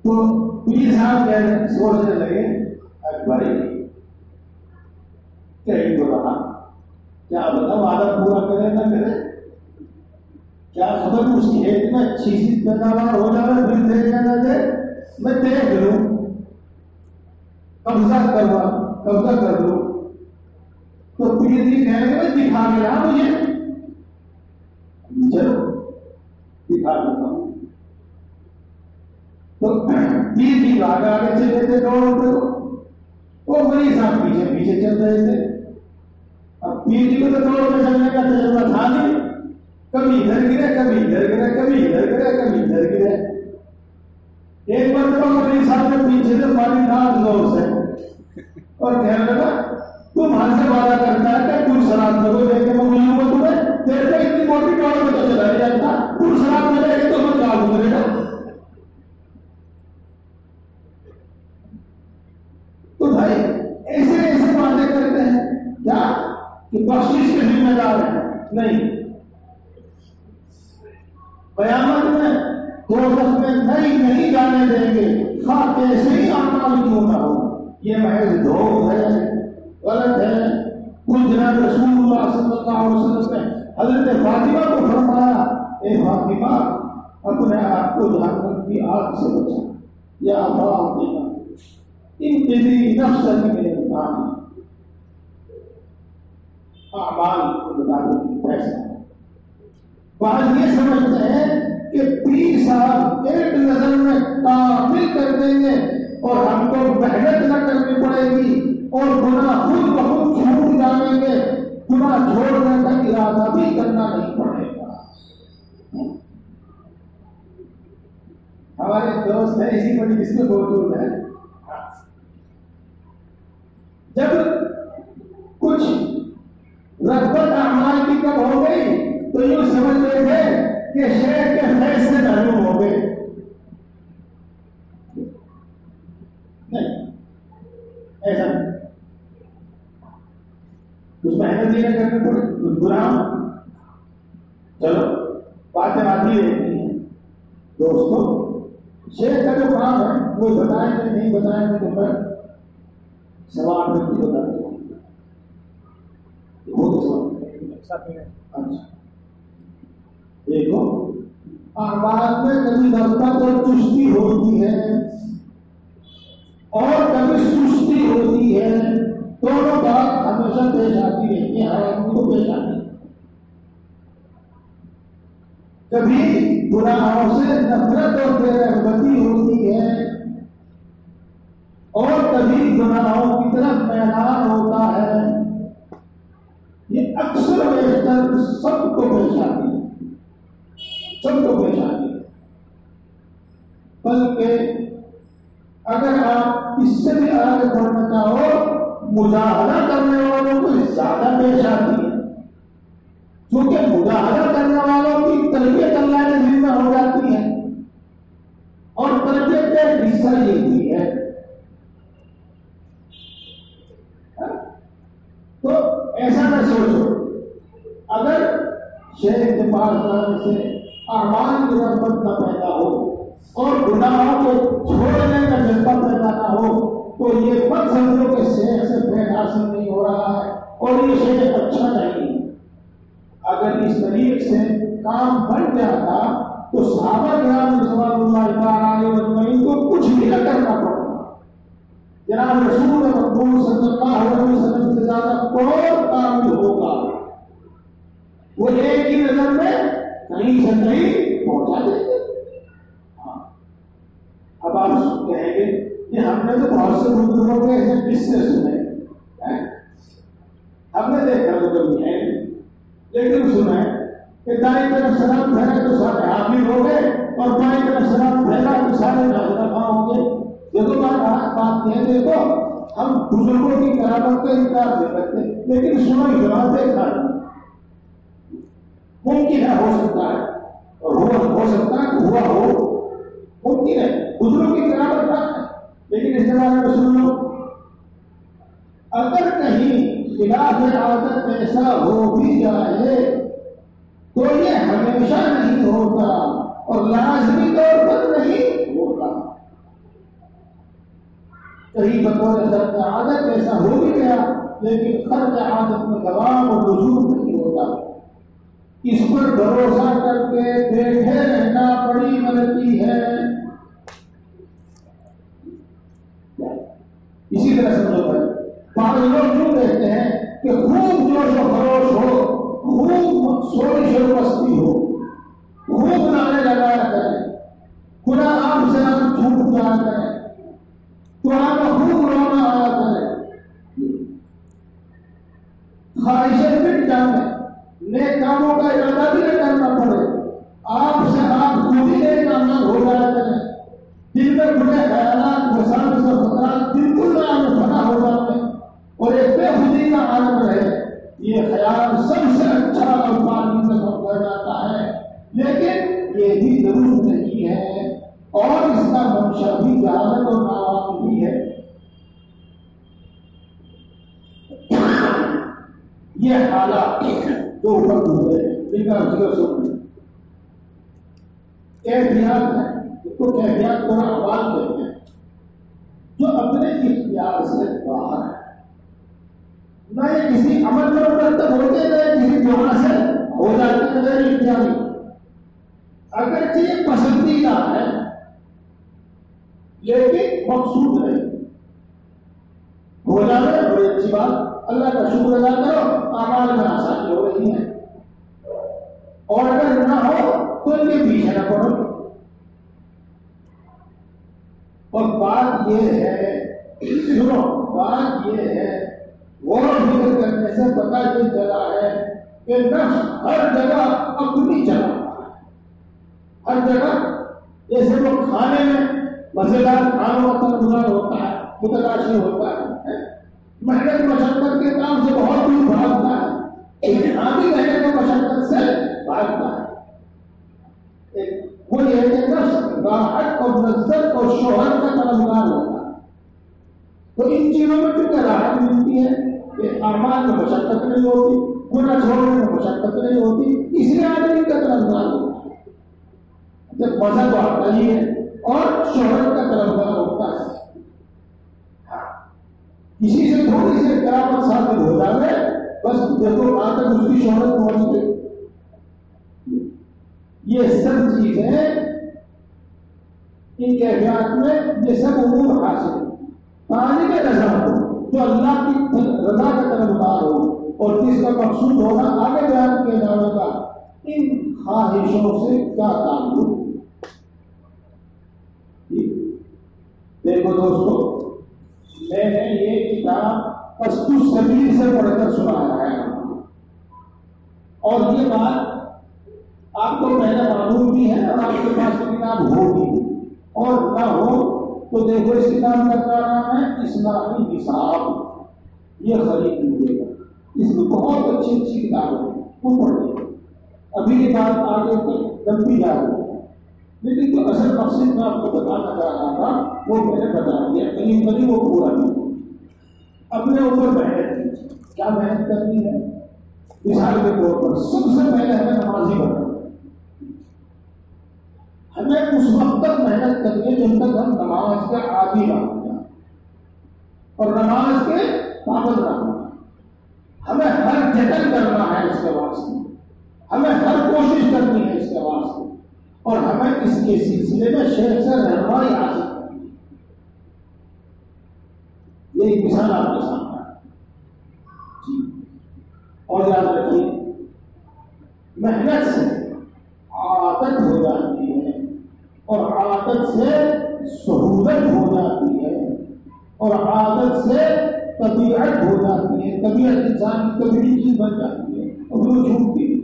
B: تو پیر صاحب سوچنے لگے بھائی کہیں تو رہا کیا بتا وعدہ پورا کرے نہ کرے، کیا خبر اس کھیت میں اچھی سی پیداوار ہو جائے پھر دے نہ دے، میں دیکھ لوں، قبضہ کر لوں۔ تو پیر جی کہنے لگے دکھا کے لا مجھے، چلو دکھا دیتا ہوں۔ تو پیر جی آگے چلے تھے دوڑتے، وہ مریض صاحب پیچھے پیچھے چل رہے تھے۔ اب پیر جی کو تو دوڑ میں چلنے کا تجربہ تھا نہیں، کبھی ادھر گرے کبھی ادھر گرے، کبھی ادھر گرے کبھی ادھر گرے۔ ایک مرتبہ مریض صاحب نے پیچھے سے پانی ڈال زور سے اور کہنے لگا تم ہم سے وعدہ کرتا ہے کہ پور شراب کرو لے کے میں ملوں گا تمہیں، تیرے کو اتنی موٹی ٹوڑ میں تو چلا نہیں جاتا، پور شراب میں لے کے تو ہمیں کیا گزرے گا۔ تو بھائی ایسے ایسے باتیں کرتے ہیں کیا کہ بخشش کے ذمہ دار ہیں؟ نہیں، قیامت میں دوزخ میں نہیں جانے دیں گے، خواہ کیسے ہی اعمال کیوں نہ ہو۔ یہ محض دھوکہ ہے، غلط ہے۔ کچھ جناب رسول اللہ صلی اللہ علیہ وسلم نے حضرت فاطمہ کو فرمایا اے فاطمہ اپنے آپ کو جہنم کی آگ سے بچا، یا فاطمہ انقذی نفسک من النار۔ اعمال کے مطابق فیصلہ۔ بعض یہ سمجھتے ہیں کہ پیر صاحب ایک نظر میں کامل کر دیں گے اور ہم کو محنت نہ کرنی پڑے گی اور گناہ خود بخود چھوٹ جائیں گے، گناہ چھوڑنے کا ارادہ بھی کرنا نہیں پڑے گا۔ ہمارے دوست ہیں اسی مجلس میں موجود ہیں، جب کچھ رغبت اعمال کی کم ہو گئی تو یوں سمجھ رہے تھے کہ شیخ کے فیض سے معلوم ہو گئے۔ نہیں ایسا نہیں، کچھ محنت ہی نہ کرنی پڑے، کچھ گناہ چلو باتیں آتی رہتی ہیں۔ دوستوں شیخ کا جو کام ہے وہ بتائیں گے نہیں بتائیں گے تو میں سوال میں بھی بتا دوں دیکھو اعمال میں کبھی رغبت اور چستی ہوتی ہے اور کبھی سستی ہوتی ہے، دونوں بات ہمیشہ پیش آتی رہتی ہے، ہر آدمی کو پیش آتی ہے۔ کبھی گناہوں سے نفرت اور بے رغبتی ہوتی ہے اور کبھی گناہوں کی طرف میلان ہوتا ہے، یہ اکثر بیشتر سب کو پیش آتی ہے، سب کو پیش آتی ہے۔ بلکہ اگر آپ اس سے بھی آگے بڑھنا چاہو، مجاہدہ کرنے والوں کو زیادہ پیش آتی ہے، کیونکہ مجاہدہ کرنے والوں کی تربیت اللہ نے ذمہ ہو جاتی ہے اور تربیت کا حصہ یہ بھی ہے۔ تو ایسا نہ سوچو، اگر شیخ کے پاس جانے سے اعمال کی رغبت نہ پیدا ہو اور گناہوں کو چھوڑنے کا جذبہ پیدا نہ ہو تو یہ مت سمجھو کہ شیخ سے فیض حاصل نہیں ہو رہا ہے اور یہ شیخ اچھا نہیں ہے۔ اگر اس طریقے سے کام بن جاتا تو صحابہ کرام رضوان اللہ تعالیٰ علیہ اجمعین کو کچھ بھی نہ کرنا پڑتا۔ جناب رسول مقبول صلی اللہ علیہ وسلم سے زیادہ کون کامل ہوگا؟ وہ ایک ہی نظر میں کہیں سے کہیں پہنچا دیتے۔ اب آپ کہیں گے کہ ہم نے تو بہت سے بزرگوں کے ایسے قصے سنے، ہم نے دیکھا تو کبھی ہے لیکن سنا کہ دائیں طرف سلام پھیرا تو سارے حاضر ہو گئے اور بائیں طرف سلام پھیرا تو سارے ناظرہ ہوں گے۔ دیکھو بات یہ دیکھو، ہم بزرگوں کی کرامت کا انکار نہیں کرتے لیکن سنا دیکھا ممکن ہے، ہو سکتا ہے اور ہو سکتا ہے کہ ہوا ہو، ممکن ہے بزرگوں کی کرامت بات ہے، لیکن اس کے بارے میں سن لو، اگر کہیں خلاف عادت ایسا ہو بھی جائے تو یہ ہمیشہ نہیں ہوتا اور لازمی طور پر نہیں ہوتا۔ کہیں بطور خرچ عادت ایسا ہو بھی گیا لیکن خرچ عادت میں دوام اور رجوع نہیں ہوتا۔ اس پر بھروسہ کر کے بیٹھے رہنا بڑی غلطی ہے۔ اسی طرح سمجھو بھائی، بعض لوگ یوں کہتے ہیں کہ خوب جوش و خروش ہو، خوب سوری شور مستی ہو، خوب نعرے لگایا کریں، خدا آپ سے آپ چھوٹ جایا کریں، قرآن کا خوب رونا آیا کرے، خواہشیں مٹ جائیں، نیک کاموں کا ارادہ بھی نہ کرنا پڑے، آپ سے آپ خود ہی نیک کام ہو جایا کریں، دل میں برے خیالات وسائل سے خطرات بالکل نہ فنا ہو جاتے اور ایک بے خودی کا عالم رہے۔ یہ خیال سب سے اچھا اور پانی سے سمجھا جاتا ہے لیکن یہ بھی درست نہیں ہے اور اس کا منشا بھی جہالت اور ناواقفی ہے۔ یہ حالات جو اوپر ہوئے ان کا ذکر سنیں، کیفیات ہیں، کو کیفیات کو احوال کہتے ہیں، جو اپنے اختیار سے باہر ہے، نہ یہ کسی عمل میں مرتب ہوتے نہ کسی دعا سے ہو جاتے ہیں غیر اختیاری۔ اگرچہ یہ پسندیدہ ہے لیکن مقصود نہیں، ہو جانے بڑی اچھی بات، اللہ کا شکر ادا کرو، اعمال میں آسانی ہو رہی ہے، اور اگر نہ ہو تو ان کے پیچھے نہ پڑو۔ اور بات یہ ہے، سنو بات یہ ہے، غور و فکر کرنے سے پتہ یہ چلا ہے کہ نفس ہر جگہ اپنی جگہ، ہر جگہ جیسے وہ کھانے میں مزیدار کھانوں کا طلبگار ہوتا ہے، متلاشی ہوتا ہے، محنت مشقت کے کام سے بہت دور بھاگتا ہے، انتخابی محنت و مشقت سے بھاگتا ہے۔ وہ یہ ہے کہ نفس راحت اور لذت اور شہرت کا طلبگار ہوتا ہے، تو ان چیزوں میں کیونکہ راحت ملتی ہے کہ اعمال میں مشقت نہیں ہوتی، گناہ چھوڑنے میں مشقت نہیں ہوتی، اس لیے آدمی کا طلبگار ہوتا ہے۔ جب مزہ تو آتا ہی ہے اور شہرت کا طلبگار ہوتا ہے، اسی سے تھوڑی سی کرامت ثابت ہو جائے بس دیکھو آ کر اس کی شہرت پہنچ گئی۔ یہ سب چیزیں ان کیفیات میں یہ سب امور حاصل ہے۔ طالب رضا ہو جو اللہ کی رضا کا طلبگار ہو اور جس کا مقصود ہونا آگے بیان کیا جائے گا، ان خواہشوں سے کیا تعلق؟ دیکھو دوستو، میں نے یہ کتاب قصد السبیل سے پڑھ کر سنایا ہے اور یہ بات آپ کو پہلے معلوم بھی ہے اور آپ کے پاس کتاب ہوگی، اور نہ ہو تو دیکھو اس کتاب کا کیا نام ہے، اسلامی نصاب، یہ خرید لیجیے گا، اس میں بہت اچھی اچھی کتاب ہے، وہ پڑھیے۔ ابھی یہ بات آگے تک لمبی جا رہی ہے لیکن جو اصل مقصد میں آپ کو بتانا چاہ رہا تھا وہ میں نے بتا دیا، کہیں وہ پورا نہیں، اپنے اوپر محنت کیجیے. کیا محنت کرنی ہے؟ مثال کے طور پر سب سے پہلے ہمیں نمازی بننا ہے. ہمیں اس وقت تک محنت کرنی ہے جب تک ہم نماز کے عادی نہ ہو جائیں اور نماز کے پابند نہ ہو. ہمیں ہر جتن کرنا ہے اس کے واسطے، ہمیں ہر کوشش کرنی ہے اس کے واسطے، اور ہمیں اس کے سلسلے میں شیخ سے رہنمائی حاصل کرنی ہے. یہ ایک مثال آپ کے سامنے ہے جی. اور یاد رکھیے محنت سے عادت ہو جاتی ہے اور عادت سے سہولت ہو جاتی ہے اور عادت سے طبیعت ہو جاتی ہے. طبیعت انسان کی طبیعی چیز بن جاتی ہے اور وہ جھوٹتی ہے.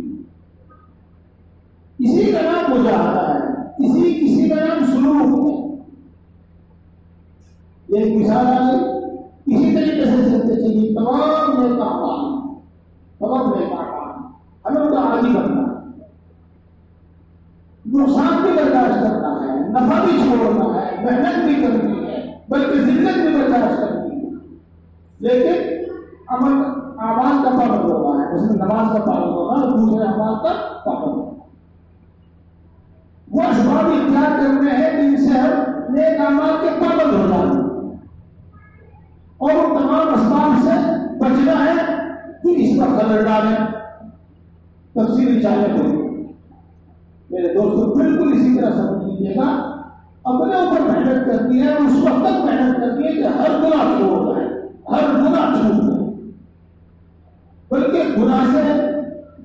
B: اسی کا نام مجاہدہ ہے، اسی کا نام سلوک ہے. یہ ایک مثال آ گئی. اسی طریقے سے چلتے چلیے تمام نیک اعمال ہمیں ان کا عادی بننا ہے. نقصان بھی برداشت کرنا ہے، نفع بھی چھوڑنا ہے، محنت بھی کرنی ہے، بلکہ ذلت بھی برداشت کرنی ہے. لیکن اعمال کا پابند ہونا ہے، اس میں نماز کا پابند ہونا اور دوسرے اعمال کا پابند ہونا. وہ اسباب اختیار کرنے ہیں جن سے ہم نیک اعمال کے پابند ہو جائیں اور ان تمام اسباب سے بچنا ہے کہ اس پر خلل ڈالیں. تفصیلی چاہے ہوئی میرے دوستوں بالکل اسی طرح سمجھ لیجیے گا. اپنے اوپر محنت کرتی ہے، اس وقت تک محنت کرتی ہے کہ ہر گناہ چھوڑ جائے، ہر گناہ چھوٹ جائے. بلکہ گناہ سے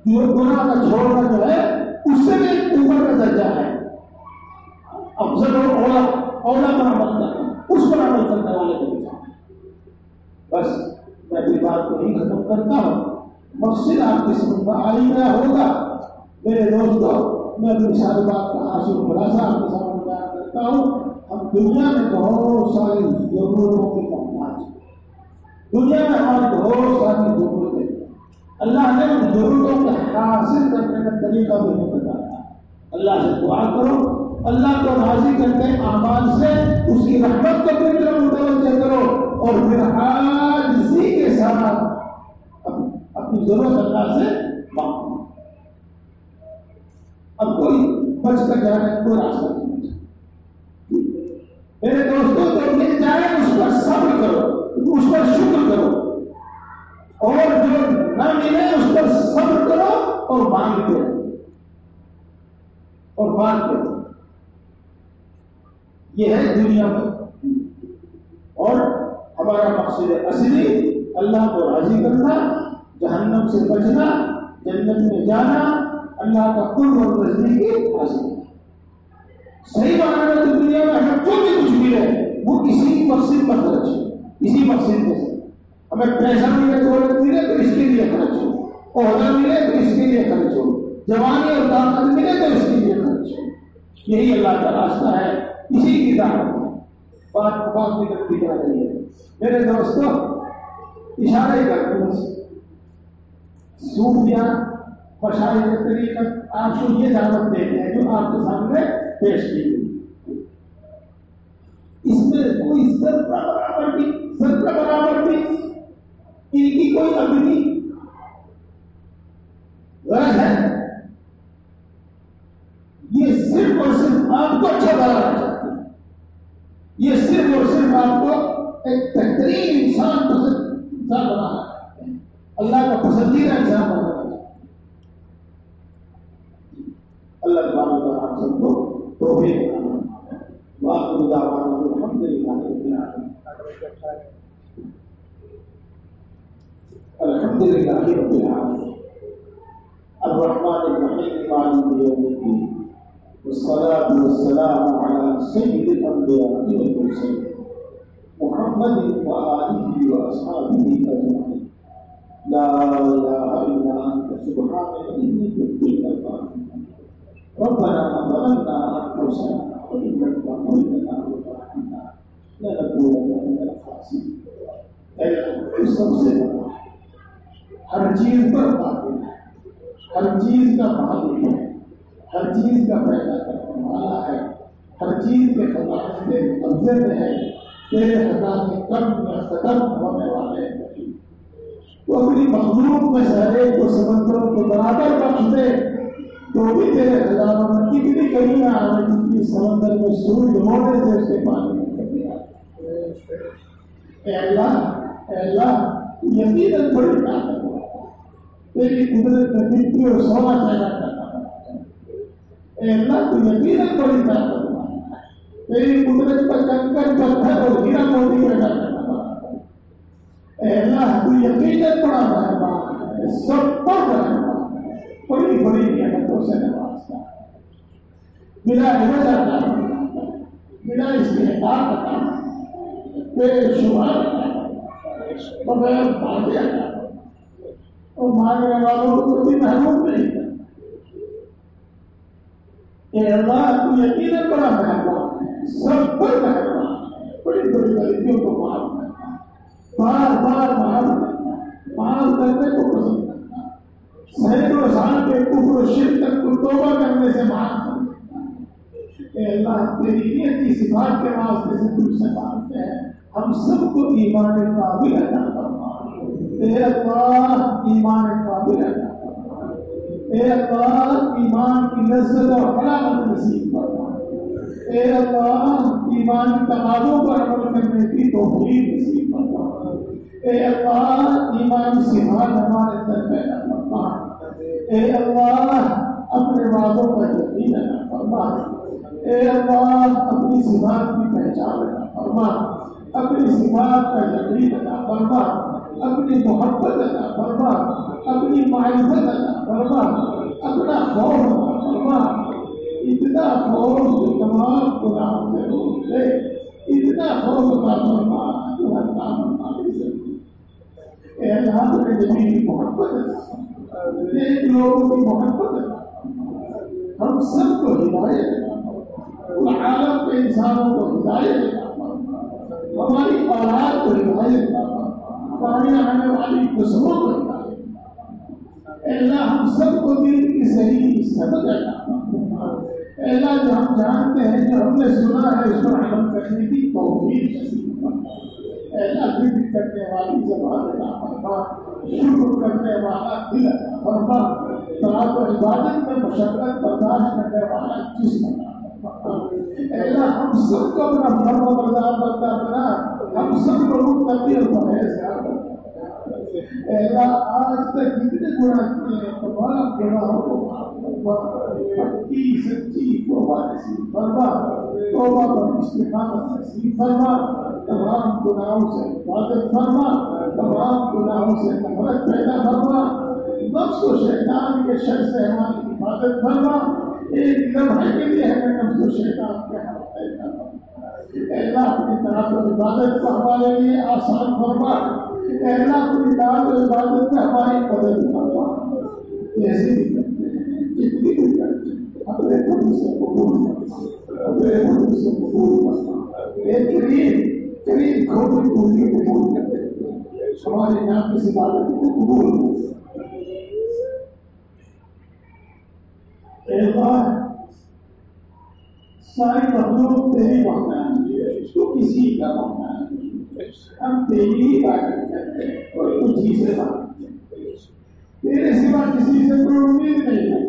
B: جو گناہ کا چھوڑنا جو ہے اس سے بھی اوپر کا درجہ ہے. افضل اور اولا پر عمل کرنا، اس پر عمل کرنے والے کو بھی. بس میں اپنی بات کو ہی ختم کرتا ہوں. مقصد آپ کی سمجھ میں آ ہی گیا ہوگا میرے دوستوں. میں اپنی ساری بات کا حاصل خلاصہ آپ کے سامنے بیان کرتا ہوں. ہم دنیا میں بہت ساری ضرورتوں کے محتاج ہیں. دنیا میں ہماری بہت ساری ضرورتیں ہیں. اللہ نے ان ضرورتوں کو حاصل کرنے کا طریقہ بھی ہمیں بتایا. اللہ سے دعا کرو، اللہ کو راضی کرتے اعمال سے اس کی رحمت کو بھی متوجہ کرو اور پھر عاجزی کے ساتھ اپنی ضرورت اللہ سے مانگو. اب کوئی بچ کر جانے کا کوئی راستہ نہیں. میرے دوستوں جو مل جائے اس پر صبر کرو، اس پر شکر کرو، اور جو نہ ملے اس پر صبر کرو اور مانگتے اور مانگتے. یہ ہے دنیا میں. اور ہمارا مقصد اصلی اللہ کو راضی کرنا، جہنم سے بچنا، جنت میں جانا، اللہ کا قرب اور نزدیکی حاصل کرنا. صحیح معنی میں تو دنیا میں ہمیں جو بھی کچھ ملے وہ اسی مقصد پر خرچ ہو. اسی مقصد میں سے ہمیں پیسہ ملے، دولت ملے تو اس کے لیے خرچ ہو، عہدہ ملے تو اس کے لیے خرچ ہو، جوانی اور طاقت ملے تو اس کے لیے خرچ ہو. یہی اللہ کا راستہ ہے، اسی کی دعوت ہے. بات بھی کرتی جا رہی ہے. میرے دوستوں اشارے کرتے بس صوفیاء مشاہد طریقت آپ کو یہ دعوت دیتے ہیں جو آپ کے سامنے پیش کی گئی. اس میں کوئی ذرہ برابر بھی ان کی کوئی اپنی غرض ہے. یہ صرف اور صرف آپ کو اچھا بنانا چاہتے ہیں. یہ صرف اور صرف آپ کو ایک بہترین انسان بنانا چاہتے ہیں، اللہ کا پسندیدہ انسان بنانا چاہتے ہیں. اللہ تعالیٰ کا ہم سب کو توفیق عطا فرمائے. وآخر دعوانا الحمدللہ رب العالمین. الحمدللہ رب العالمین الرحمن الرحیم مالک یوم الدین والصلاة والسلام على سيد الأنبياء والمرسلين محمد وآله وأصحابه أجمعين. لا إله إلا أنت سبحانك إني كنت من الظالمين. ربنا ظلمنا أنفسنا وإن لم تغفر لنا وترحمنا لنكونن من الخاسرين. سب سے بڑا ہر چیز پر قادر ہے، ہر چیز کا مالک ہے، ہر چیز کا پیدا کرنے والا ہے، ہر چیز کے خزانے کے قبضے میں ہے. تیرے خزانے کم یا ختم ہونے والے نہیں. وہ اپنی مخلوق میں سے ہر ایک کو سمندروں کو برابر بخش دے تو بھی تیرے خزانوں میں اتنی کمی نہ آئے جتنی سمندر میں سورج ہونے سے اس کے پانی میں کمی آئے۔ اے اللہ یقیناً بڑی طاقت ہے، تیری قدرت میں مٹی اور سونا پیدا کرنا ہے۔ اے اللہ تو یقیناً بڑی طاقت ہے، تیری قدرت پر کنکر پتھر اور ہیرا موتی پیدا کرنا ہے۔ اے اللہ تو یقیناً بڑا مہربان ہے، سب پر مہربان ہے، بڑی بڑی نعمتوں سے نوازتا ہے، بلا عوض عطا فرماتا ہے، بلا استحقاق عطا فرماتا ہے، بے شمار عطا فرماتا ہے، بغیر باتیں عطا فرماتا ہے، اور مانگنے والوں کو بھی محروم نہیں کرتا۔ اے اللہ تو یقیناً بڑا مہربان ہے، سب پر مہربان ہے، بڑی بڑی غلطیوں کو معاف کرتا ہے، بار بار معاف کرتا ہے، معاف کرنے کو پسند کرتا ہے، سینکڑوں سال کے کفر و شرک تک کو توبہ کرنے سے معاف کر دیتا ہے۔ اے اللہ تیری نیتی صفات کے واسطے سے تجھ سے مانگتے ہیں، ہم سب کو ایمان کامل عطا فرما۔ اے اللہ ایمان کامل عطا فرما، اے اللہ ایمان کی لذت اور حلاوت نصیب فرما، اے اللہ ایمان کی تقاضوں پر عمل کرنے کی توفیق نصیب فرما، اے اللہ ایمان کی صفات ہمارے اندر پیدا فرما، اے اللہ اپنے وعدوں پر یقین عطا فرما، اے اللہ اپنی صفات کی پہچان عطا فرما، اپنی صفات کا یقین عطا فرما، اپنی محبت عطا فرما، اپنی معرفت عطا فرما، اپنا خوف عطا فرما، اتنا خوف جو تمام گناہوں سے روک دے، اتنا خوف عطا فرما جو ہر نافرمانی سے روک دے۔ اے اللہ اپنے نبی کی محبت عطا فرما، نیک لوگوں کی محبت عطا فرما، ہم سب کو ہدایت عطا فرما، عالم کے انسانوں کو ہدایت عطا فرما، ہماری اولاد کو ہدایت عطا فرما، ہماری آنے والی نسلوں کو ہدایت عطا فرما۔ اے اللہ ہم سب کو دین کی صحیح سمجھ عطا فرما۔ اے اللہ جو ہم جانتے ہیں، جو ہم نے سنا ہے، اس پر عمل کرنے کی توفیق نصیب فرما۔ اے اللہ ذکر کرنے والی زبان عطا فرما، شکر کرنے والا دل عطا فرما، طاعت و عبادت میں مشقت برداشت کرنے والا جسم عطا فرما۔ اے اللہ ہم سب کو اپنا فرما بردار بندہ بنا، ہم سب کو متقی اور پرہیزگار بنا۔ اے اللہ آج تک جتنے گناہ کیے ہیں، تمام گناہوں کو معاف فرما، پکی سچی توبہ نصیب فرما، توبہ پر استقامت نصیب فرما، تمام گناہوں سے حفاظت فرما، تمام گناہوں سے نفرت پیدا فرما، نفس و شیطان کے شر سے ہماری حفاظت فرما، ایک لمحے کے لیے ہمیں نفس و شیطان کے حوالے کر فرما۔ اے اللہ اپنی طاعت و عبادت کو ہمارے لیے آسان فرما، اے اللہ اپنی طاعت و عبادت میں ہماری مدد فرما، جیسے بھی کرتے ہیں، جتنی بھی کرتے ہیں، اپنے خود سے قبول فرما، اپنے خود سے قبول فرما، ایک کریم کھوٹی پوری قبول کرتے ہیں، ہمارے یہاں کی عبادت کو قبول کرتے۔ اے اللہ ساری مخلوق تیری محتاج ہے، تو کسی کا محتاج نہیں، ہم تیری عبادت کرتے ہیں اور تجھی سے مانگتے ہیں، تیرے سوا کسی سے کوئی امید نہیں ہے،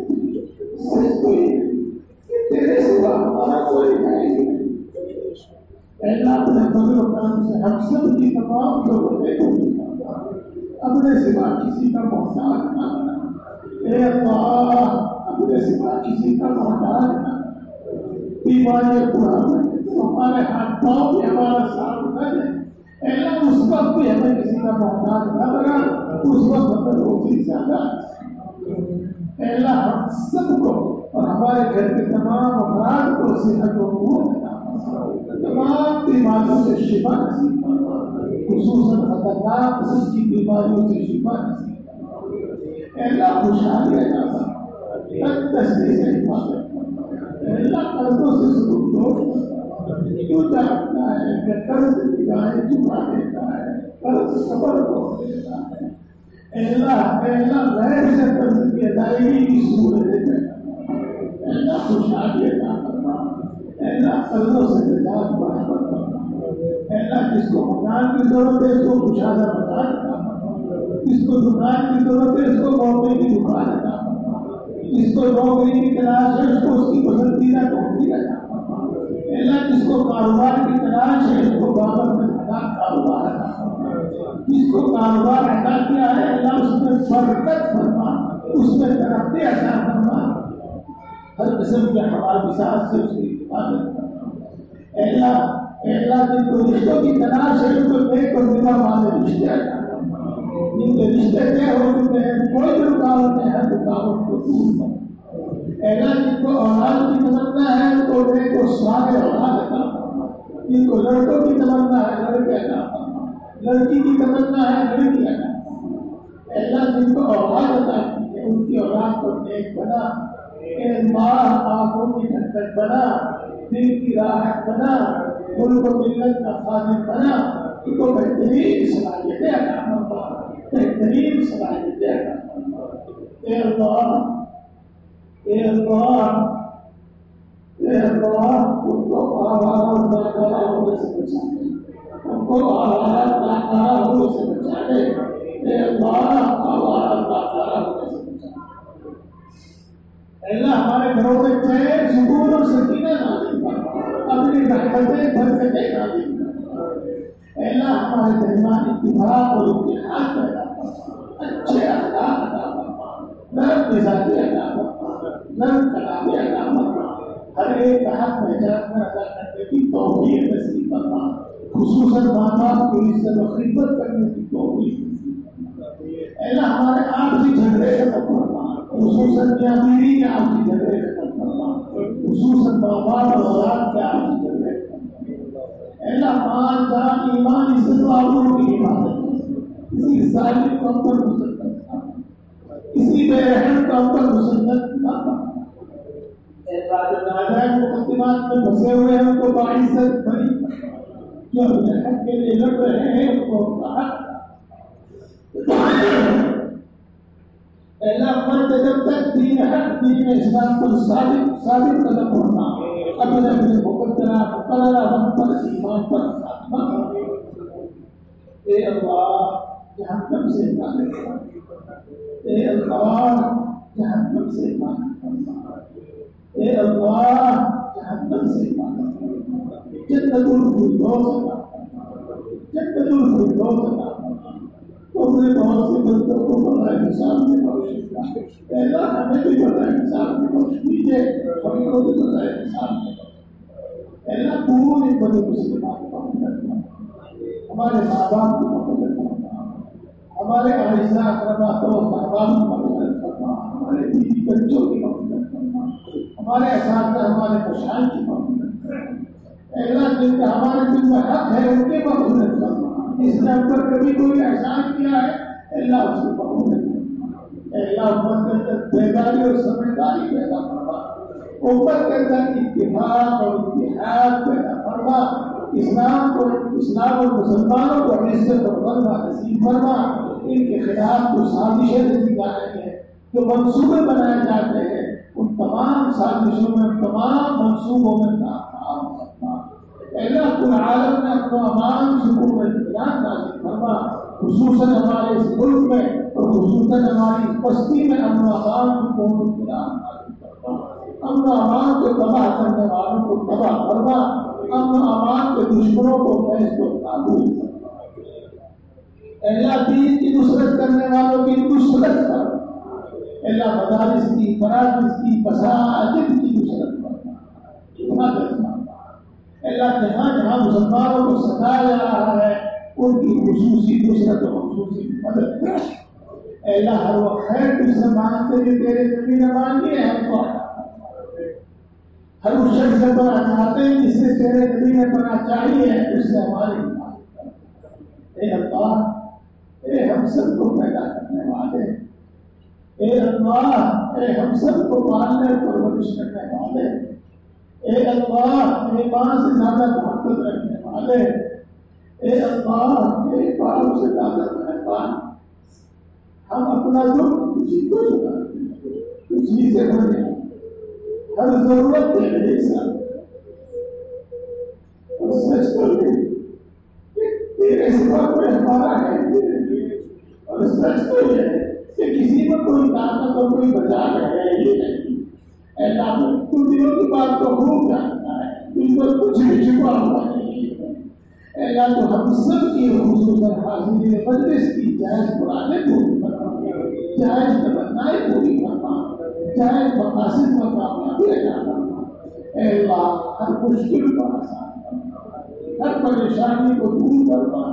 B: سچ تو یہ ہے تیرے سوا ہمارا کوئی نہیں ہے۔ اے اللہ اپنے فضل و کرم سے ہم سب کی تمام ضرورتیں پوری کرنا، اپنے سوا کسی کا محتاج نہ بنا۔ اے اللہ اپنے سوا کسی کا محتاج نہ بنا، بیماریاں پورا کر دے، ہمارے ہاتھ پاؤں بھی ہمارا ساتھ نہ دے۔ اے اللہ اس وقت بھی ہمیں کسی کا محتاج نہ بنا، اس وقت ہمیں روزی زیادہ۔ اے اللہ ہم سب کو اور ہمارے گھر کے تمام افراد کو صحت و قوت عطا فرما، تمام بیماریوں سے شفا نصیب فرما، خصوصاً خطرناک قسم کی بیماریوں سے شفا نصیب فرما۔ اے اللہ خوشحالی عطا فرما، تندرستی سے حفاظت فرما۔ اے اللہ قرضوں سے سلوک دور تو جانتا ہے کہ قرض نگاہیں چکا دیتا ہے، قرض صبر کو دیتا ہے۔ اے اللہ غیر سے قرض کی ادائیگی کی صورت ہے، اے اللہ خوشحالی عطا فرما، اے اللہ قرضوں سے نجات برابر فرما۔ اے اللہ جس کو مکان کی ضرورت ہے اس کو خوشحالہ مکان عطا فرما، جس کو دکان کی ضرورت ہے اس کو موقع کی دکان عطا فرما، جس کو نوکری کی تلاش ہے اس کو اس کی پسندیدہ نوکری عطا فرما، اللہ جس کو کاروبار کی تلاش ہے اس کو بابر میں کاروبار عطا فرما، جس کو کاروبار عطا کیا ہے اللہ اس میں برکت فرما، اس میں ترقی عطا فرما، ہر قسم کے حوادثات سے اس کی حفاظت کرنا۔ اللہ جن کو رشتوں کی تلاش ہے ان کو نیک اور نیک والے رشتے عطا فرما، جن کے رشتے طے ہو چکے ہیں کوئی بھی رکاوٹ ہے رکاوٹ کو دور کرنا۔ اللہ جن کو اولاد کی تمنا ہے ان کو نیک اور صالح اولاد عطا فرما، جن کو لڑکوں کی تمنا ہے لڑکے عطا فرما، لڑکی کی تمنا ہے لڑکی عطا فرما۔ اللہ جن کو اولاد عطا کی ہے ان کی اولاد کو نیک بنا، آنکھوں کی ٹھنڈک بنا، دل کی راحت بنا، ملک و ملت کا خادم بنا، ان کو بہترین صلاحیتیں عطا فرما، بہترین صلاحیتیں عطا فرما۔ اے اللہ اے اللہ اے اللہ ان کو آوارہ اور ناکارہ ہونے سے بچا دے، ان کو آوارہ اور ناکارہ ہونے سے بچا دے، اے اللہ آوارہ اور ناکارہ ہونے سے بچا دے۔ اللہ ہمارے گھروں میں چین سکون اور سکینہ نازل فرما، اپنی رحمتیں برکتیں نازل فرما۔ اللہ ہمارے درمیان اتفاق اور اتحاد پیدا فرما، اچھے اخلاق عطا فرما، نرم مزاجی عطا فرما، نرم کلامی عطا فرما، ہر ایک کا حق پہچان کر ادا کرنے کی توفیق نصیب فرما، خصوصاً ماں باپ کی عزت و خدمت کرنے کی توفیق نصیب فرما۔ اللہ ہمارے آپسی جھگڑے ختم فرما، خصوصاً میاں بیوی کے آپسی جھگڑے ختم فرما، خصوصاً ماں باپ اور اولاد کے آپسی جھگڑے ختم فرما۔ اللہ مال جان ایمان عزت و آبرو کی حفاظت کر، کسی ظالم کو ہم پر مسلط نہ کرنا، کسی بے رحم کو ہم پر مسلط نہ کرنا۔ اے اللہ ناجائز مقدمات میں پھنسے ہوئے ہیں ان کو باعزت بری کرنا، جو اپنے حق کے لیے لڑ رہے ہیں ان کو اپنا حق۔ اللہ مرد جب تک دین حق دین اسلام پر ثابت قدم ہونا، اپنے مقدرہ مقررہ ہم پر ایمان پر خاتمہ کرے۔ اے اللہ جہنم سے حفاظت فرما، اے اللہ جہنم سے حفاظت فرما، اے اللہ جہنم سے حفاظت فرما، جنت الفردوس عطا فرما، جنت الفردوس عطا فرما۔ اپنے بہت سے بندوں کو بڑا حساب میں بخش دیا، اللہ ہمیں بھی بڑا حساب میں بخش دیجیے، ہم کو بھی بڑا حساب میں بخش۔ اللہ پوری بڑی مسلمان کا مدد کرنا، ہمارے ماں باپ کی مدد کرنا، ہمارے اعزاء اقربا دوست احباب کی مدد کرنا، ہمارے بیوی بچوں کی مدد کرنا، ہمارے اساتذہ ہمارے مشائخ کی مدد کرنا۔ اللہ جن کا ہمارے دل میں حق ہے ان کی مدد کرنا، اس نے ہم پر کبھی کوئی احسان کیا ہے اللہ اس کی قبول کرنا۔ اللہ امت کے اندر بیداری اور سمجھداری پیدا فرما، امت کے اندر اتفاق اور اتحاد پیدا فرما، اسلام اور مسلمانوں کو عزت اور غلبہ نصیب فرما۔ ان کے خلاف جو سازشیں رچی جا رہی ہیں، جو منصوبے بنائے جاتے ہیں، ان تمام سازشوں میں تمام منصوبوں میں ناکام کرنا۔ اللہ کل عالم میں اپنا امان سکون و اطمینان نازل فرما، خصوصاً ہمارے اس ملک میں اور خصوصاً ہماری بستی میں امن و امان سکون و اطمینان نازل فرما۔ امن و امان کو تباہ کرنے والوں کو تباہ فرما، امن و امان کے دشمنوں کو محض کو نابود فرما۔ اللہ دین کی نصرت کرنے والوں کی نصرت فرما، اللہ مدارس کی مراکز کی مساجد کی نصرت فرما، حفاظت فرما۔ اللہ جہاں جہاں مسلمانوں کو ستایا جا رہا ہے ان کی خصوصی نصرت و خصوصی مدد کر۔ اللہ ہر وقت خیر تم سے مانگتے کہ تیرے نبی نے مانگی ہے ہم کو عطا فرما۔ ہر اس شخص سے پناہ چاہتے ہیں جس سے تیرے نبی نے پناہ چاہیے ہے اس سے ہماری حفاظت کر۔ اے اللہ اے ہم سب کو پیدا کرنے والے، اے اللہ اے ہم سب کو پالنے اور پرورش کرنے والے، اے اللہ اے ماں سے زیادہ محبت رکھنے والے، اے اللہ اے باپ سے زیادہ مہربان، ہم اپنا دکھ تجھی کو چکاتے ہیں، تجھی سے بھرے ہر ضرورت دے رہے سر اور سچ کر دے تیرے سوا کوئی ہمارا ہے اور سچ تو یہ ہے کہ کسی میں کوئی طاقت اور کوئی بچا ہے یہ نہیں. اللہ تم دلوں کی بات کو خوب جانتا ہے, تم پر کچھ بھی چھپا ہوا نہیں ہے. اللہ تو ہم سب کی خصوصاً حاضرین مجلس کی جائز مرادیں پوری فرما, جائز تمنائیں پوری فرما, جائز مقاصد میں کامیابی عطا فرما. اے اللہ ہر مشکل کو آسان فرما, ہر پریشانی کو دور فرما.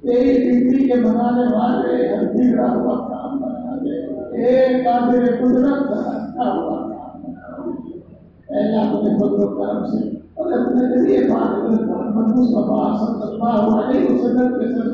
B: تیری زندگی کے بنانے والے ہر بگڑا ہوا کام بنا دے, ایک قادر قدرت کا رکھا ہوا کام بنا دے. اے اللہ اپنے فضل و کرم سے اور اپنے نبی پاک محمد مصطفیٰ صلی اللہ علیہ وسلم کے سر